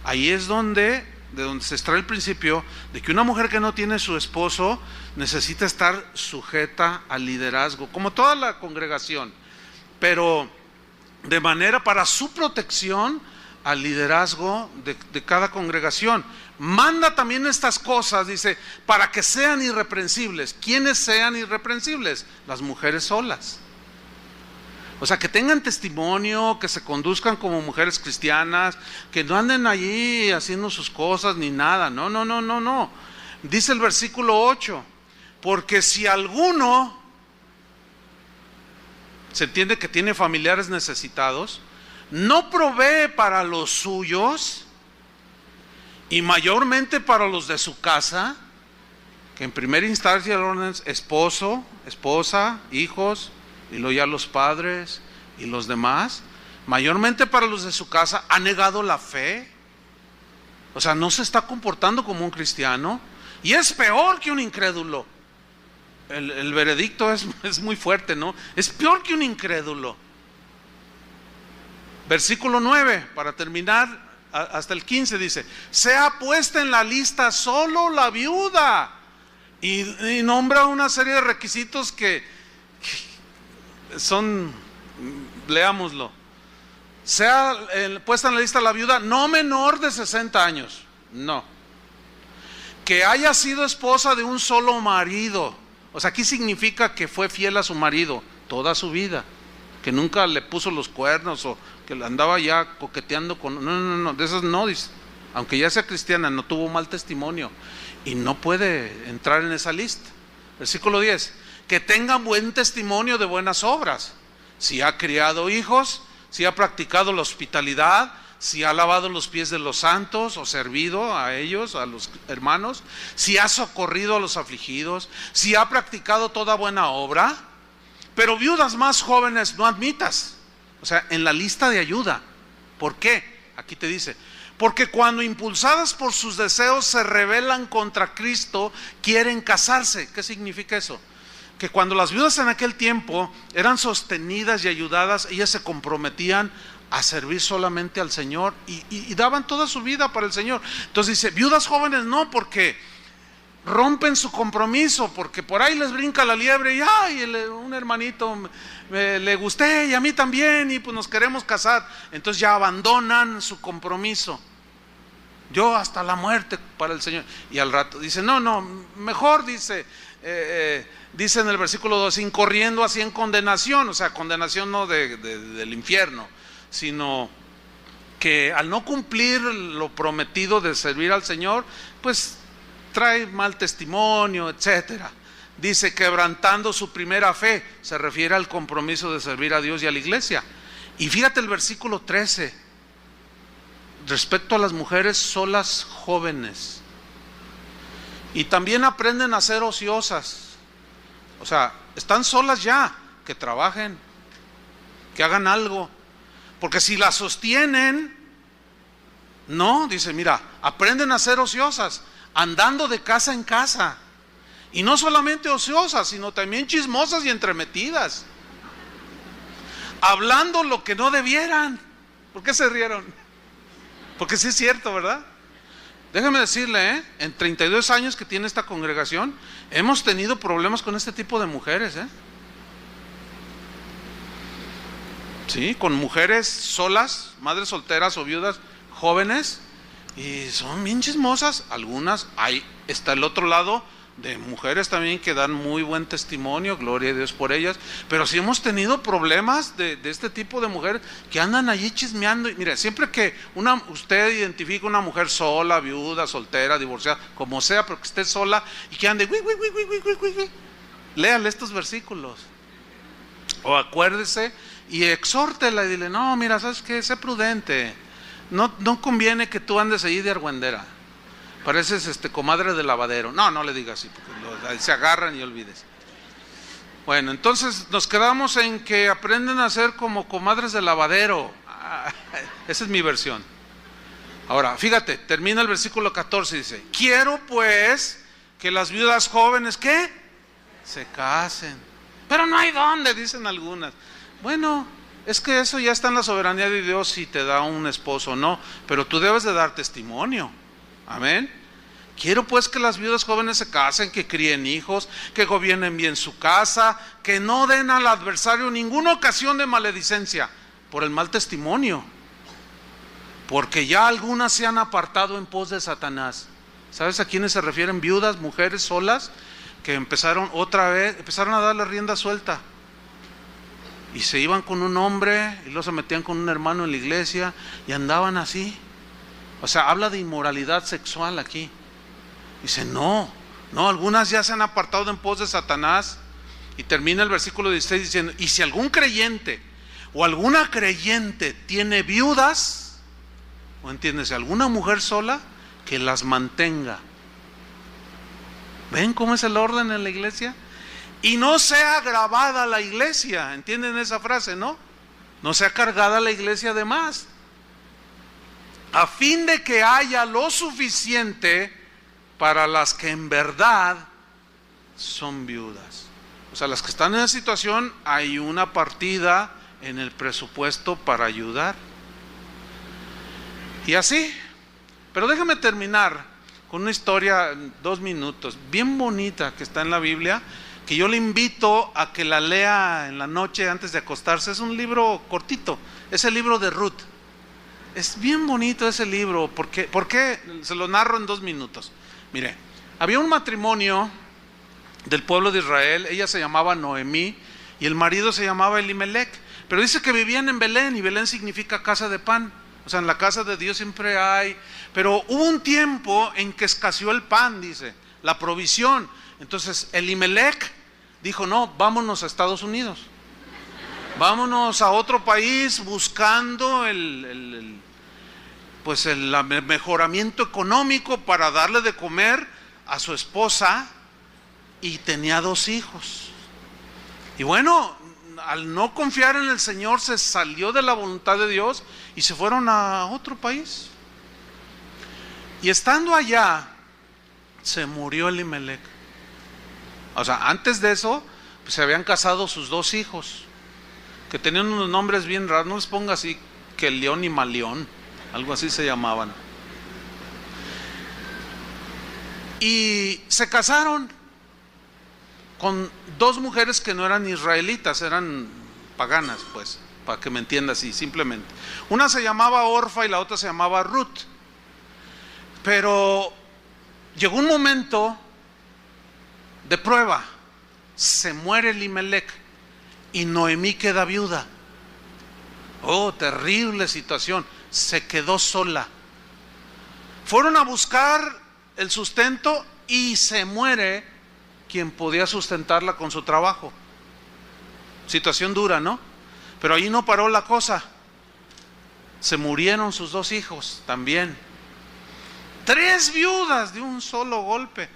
Ahí es de donde se extrae el principio de que una mujer que no tiene su esposo necesita estar sujeta al liderazgo, como toda la congregación, pero de manera para su protección al liderazgo de cada congregación. Manda también estas cosas, dice, para que sean irreprensibles. ¿Quiénes sean irreprensibles? Las mujeres solas. O sea, que tengan testimonio, que se conduzcan como mujeres cristianas, que no anden allí haciendo sus cosas ni nada. No. Dice el versículo 8, porque si alguno, se entiende que tiene familiares necesitados, no provee para los suyos, y mayormente para los de su casa, que en primera instancia es esposo, esposa, hijos, y luego ya los padres y los demás, mayormente para los de su casa, ha negado la fe. O sea, no se está comportando como un cristiano, y es peor que un incrédulo. el veredicto es muy fuerte, ¿no? Es peor que un incrédulo. Versículo 9, para terminar, hasta el 15 dice: sea puesta en la lista solo la viuda. Y nombra una serie de requisitos que son, leámoslo. Sea puesta en la lista la viuda no menor de 60 años. No. Que haya sido esposa de un solo marido. O sea, aquí significa que fue fiel a su marido toda su vida, que nunca le puso los cuernos o que andaba ya coqueteando con... No, de esas no, dice. Aunque ya sea cristiana, no tuvo mal testimonio y no puede entrar en esa lista. Versículo 10, que tenga buen testimonio de buenas obras. Si ha criado hijos, si ha practicado la hospitalidad, si ha lavado los pies de los santos o servido a ellos, a los hermanos, si ha socorrido a los afligidos, si ha practicado toda buena obra. Pero viudas más jóvenes no admitas, o sea, en la lista de ayuda. ¿Por qué? Aquí te dice: porque cuando impulsadas por sus deseos se rebelan contra Cristo, quieren casarse. ¿Qué significa eso? Que cuando las viudas en aquel tiempo eran sostenidas y ayudadas, ellas se comprometían a servir solamente al Señor y daban toda su vida para el Señor. Entonces dice, viudas jóvenes no, porque rompen su compromiso, porque por ahí les brinca la liebre y ay, un hermanito le gusté y a mí también y pues nos queremos casar. Entonces ya abandonan su compromiso. Yo hasta la muerte para el Señor. Y al rato dice, no, mejor dice en el versículo 2, incorriendo así en condenación. O sea, condenación no del infierno, sino que al no cumplir lo prometido de servir al Señor, pues trae mal testimonio, etcétera. Dice, quebrantando su primera fe, se refiere al compromiso de servir a Dios y a la iglesia. Y fíjate el versículo 13, respecto a las mujeres solas jóvenes. Y también aprenden a ser ociosas. O sea, están solas ya, que trabajen, que hagan algo. Porque si las sostienen, no, dice, mira, aprenden a ser ociosas, andando de casa en casa. Y no solamente ociosas, sino también chismosas y entremetidas, hablando lo que no debieran. ¿Por qué se rieron? Porque sí es cierto, ¿verdad? Déjeme decirle, en 32 años que tiene esta congregación, hemos tenido problemas con este tipo de mujeres, Sí, con mujeres solas, madres solteras o viudas jóvenes, y son bien chismosas. Algunas, ahí está el otro lado de mujeres también que dan muy buen testimonio, gloria a Dios por ellas. Pero sí hemos tenido problemas de este tipo de mujeres que andan allí chismeando. Y mire, siempre que usted identifica una mujer sola, viuda, soltera, divorciada, como sea, pero que esté sola y que ande, léale estos versículos. O acuérdese y exhórtela y dile, no, mira, ¿sabes qué? Sé prudente. No conviene que tú andes allí de argüendera. Pareces comadre de lavadero. No le digas así, porque se agarran y olvides. Bueno, entonces nos quedamos en que aprenden a ser como comadres de lavadero. Esa es mi versión. Ahora, fíjate, termina el versículo 14 y dice, quiero pues que las viudas jóvenes, ¿qué? Se casen. Pero no hay dónde, dicen algunas. Bueno, es que eso ya está en la soberanía de Dios si te da un esposo o no, pero tú debes de dar testimonio. Amén. Quiero pues que las viudas jóvenes se casen, que críen hijos, que gobiernen bien su casa, que no den al adversario ninguna ocasión de maledicencia por el mal testimonio, porque ya algunas se han apartado en pos de Satanás. ¿Sabes a quiénes se refieren? Viudas, mujeres solas, que empezaron a darle rienda suelta. Y se iban con un hombre y luego se metían con un hermano en la iglesia y andaban así. O sea, habla de inmoralidad sexual aquí. Dice, no, algunas ya se han apartado en pos de Satanás. Y termina el versículo 16 diciendo, y si algún creyente o alguna creyente tiene viudas, o entiendes, alguna mujer sola, que las mantenga. ¿Ven cómo es el orden en la iglesia? Y no sea grabada la iglesia, ¿entienden esa frase, no? No sea cargada la iglesia de más, a fin de que haya lo suficiente para las que en verdad son viudas. O sea, las que están en esa situación, hay una partida en el presupuesto para ayudar. Y así. Pero déjame terminar con una historia, 2 minutos, bien bonita, que está en la Biblia, que yo le invito a que la lea en la noche antes de acostarse. Es un libro cortito, es el libro de Ruth. Es bien bonito ese libro. ¿Por qué? Se lo narro en 2 minutos. Mire, había un matrimonio del pueblo de Israel. Ella se llamaba Noemí y el marido se llamaba Elimelec. Pero dice que vivían en Belén, y Belén significa casa de pan. O sea, en la casa de Dios siempre hay. Pero hubo un tiempo en que escaseó el pan, dice, la provisión. Entonces Elimelec dijo: no, vámonos a Estados Unidos. Vámonos a otro país buscando el mejoramiento económico para darle de comer a su esposa, y tenía 2 hijos. Y bueno, al no confiar en el Señor, se salió de la voluntad de Dios y se fueron a otro país. Y estando allá, se murió Elimelec. O sea, antes de eso, pues, se habían casado sus 2 hijos, que tenían unos nombres bien raros. No les ponga así, que León y Malión, algo así se llamaban. Y se casaron con 2 mujeres que no eran israelitas, eran paganas, pues, para que me entienda así, simplemente. Una se llamaba Orfa y la otra se llamaba Ruth. Pero llegó un momento de prueba. Se muere Elimelec y Noemí queda viuda. Oh, terrible situación. Se quedó sola. Fueron a buscar el sustento y se muere quien podía sustentarla con su trabajo. Situación dura, ¿no? Pero ahí no paró la cosa. Se murieron sus 2 hijos también. 3 viudas de un solo golpe.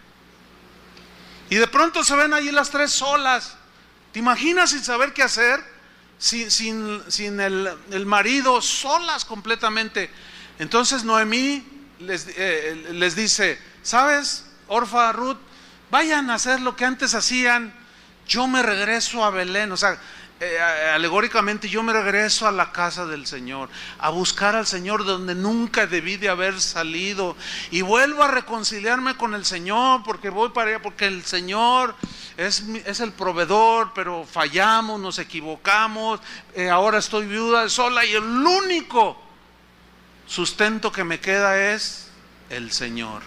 Y de pronto se ven allí las 3 solas. ¿Te imaginas, sin saber qué hacer? Sin el marido, solas completamente. Entonces Noemí les dice: ¿sabes, Orfa, Ruth? Vayan a hacer lo que antes hacían. Yo me regreso a Belén. O sea, alegóricamente, yo me regreso a la casa del Señor, a buscar al Señor donde nunca debí de haber salido, y vuelvo a reconciliarme con el Señor, porque voy para allá, porque el Señor es el proveedor, pero fallamos, nos equivocamos, ahora estoy viuda, sola, y el único sustento que me queda es el Señor.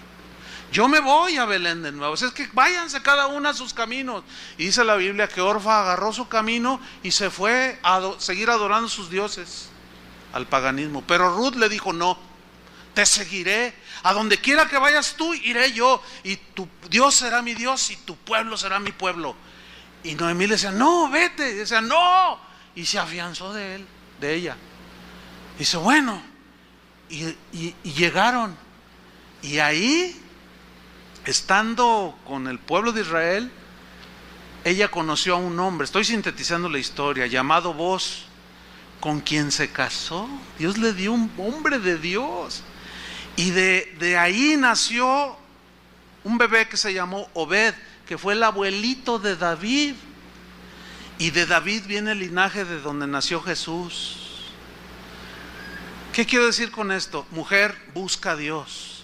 Yo me voy a Belén de nuevo. O sea, es que váyanse cada una a sus caminos. Y dice la Biblia que Orfa agarró su camino y se fue a seguir adorando sus dioses, al paganismo. Pero Ruth le dijo: no, te seguiré. A donde quiera que vayas tú, iré yo. Y tu Dios será mi Dios y tu pueblo será mi pueblo. Y Noemí le decía: no, vete. Y decía: no. Y se afianzó de ella. Y dice: bueno. Y llegaron. Y ahí, estando con el pueblo de Israel, ella conoció a un hombre, estoy sintetizando la historia, llamado Boz, con quien se casó. Dios le dio un hombre de Dios. Y de ahí nació un bebé que se llamó Obed, que fue el abuelito de David. Y de David viene el linaje de donde nació Jesús. ¿Qué quiero decir con esto? Mujer, busca a Dios.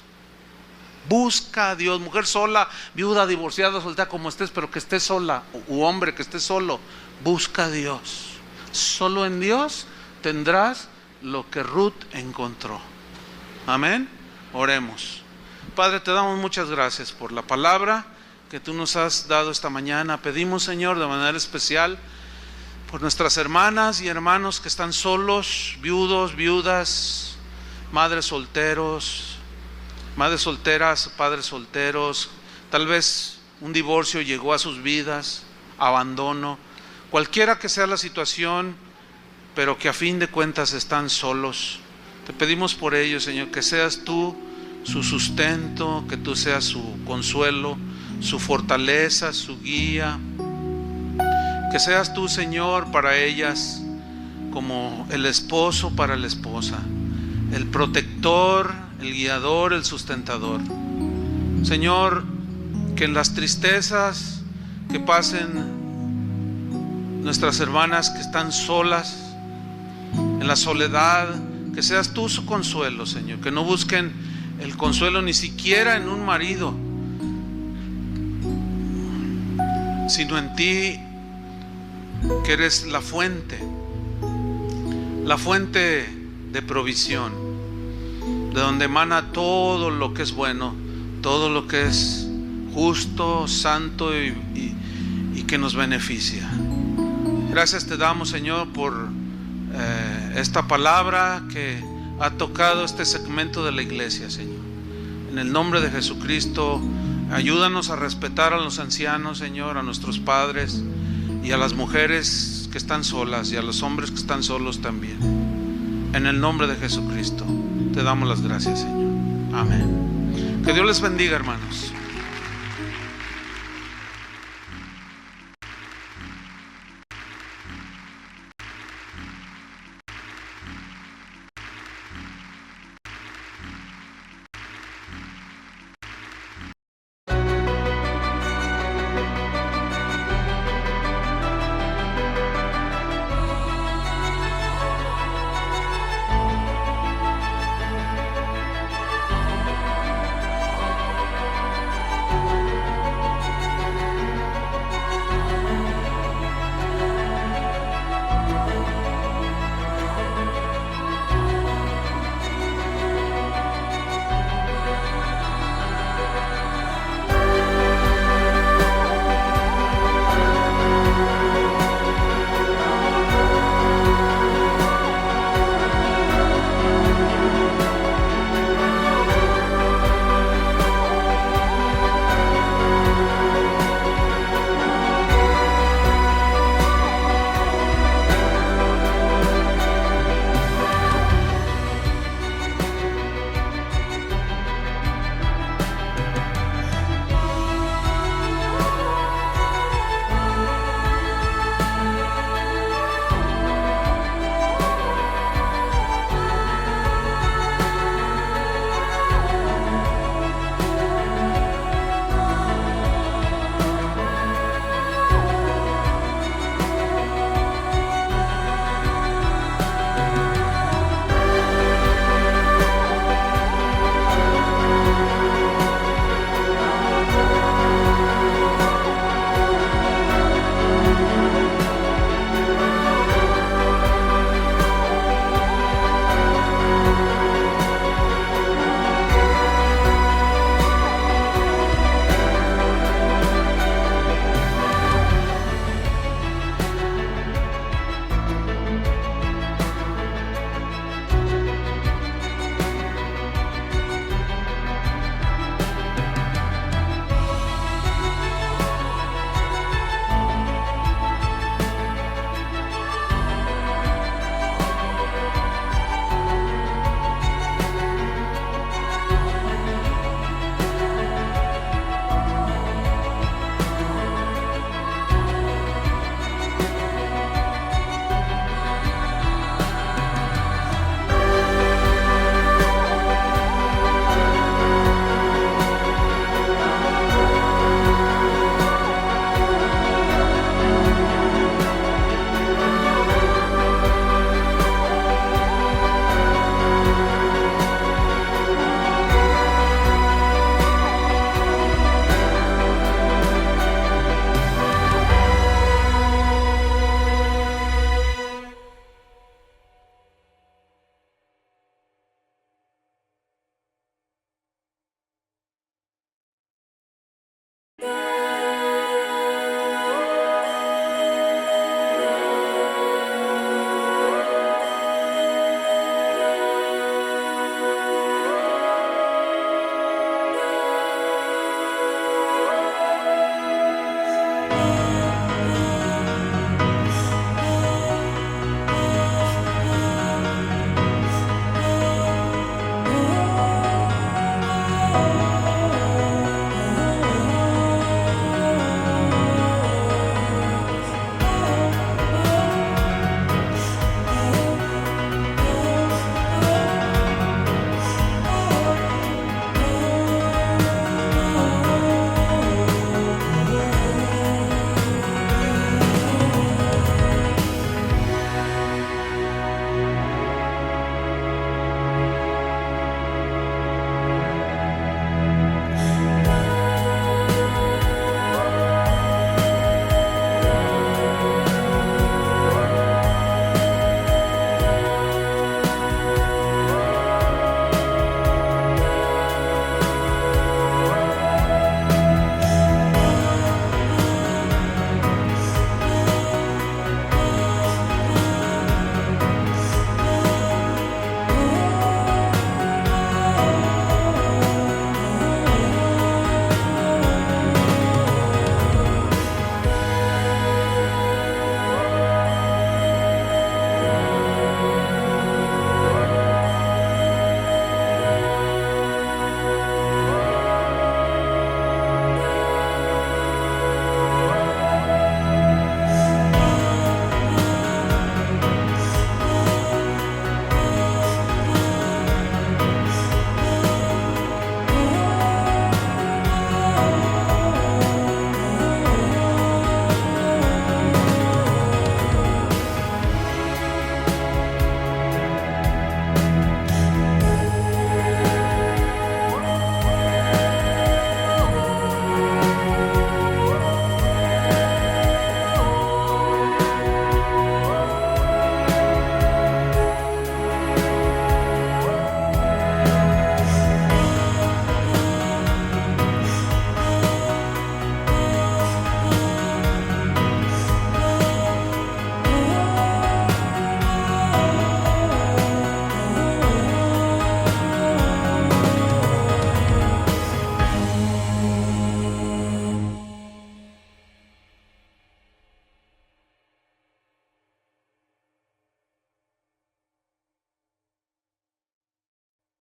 Busca a Dios. Mujer sola, viuda, divorciada, soltera, como estés, pero que estés sola, u hombre que estés solo, busca a Dios. Solo en Dios tendrás lo que Ruth encontró. Amén. Oremos. Padre, te damos muchas gracias por la palabra que tú nos has dado esta mañana. Pedimos, Señor, de manera especial por nuestras hermanas y hermanos que están solos, viudos, viudas, madres solteras, padres solteros. Tal vez un divorcio llegó a sus vidas, abandono, cualquiera que sea la situación, pero que a fin de cuentas están solos. Te pedimos por ellos, Señor, que seas tú su sustento, que tú seas su consuelo, su fortaleza, su guía. Que seas tú, Señor, para ellas como el esposo para la esposa, el protector, el guiador, el sustentador. Señor, que en las tristezas, que pasen nuestras hermanas que están solas, en la soledad, que seas tú su consuelo, Señor, que no busquen el consuelo ni siquiera en un marido, sino en ti, que eres la fuente de provisión, de donde emana todo lo que es bueno, todo lo que es justo, santo y que nos beneficia. Gracias te damos, Señor, por esta palabra que ha tocado este segmento de la iglesia, Señor. En el nombre de Jesucristo, ayúdanos a respetar a los ancianos, Señor, a nuestros padres y a las mujeres que están solas y a los hombres que están solos también. En el nombre de Jesucristo te damos las gracias, Señor. Amén. Que Dios les bendiga, hermanos.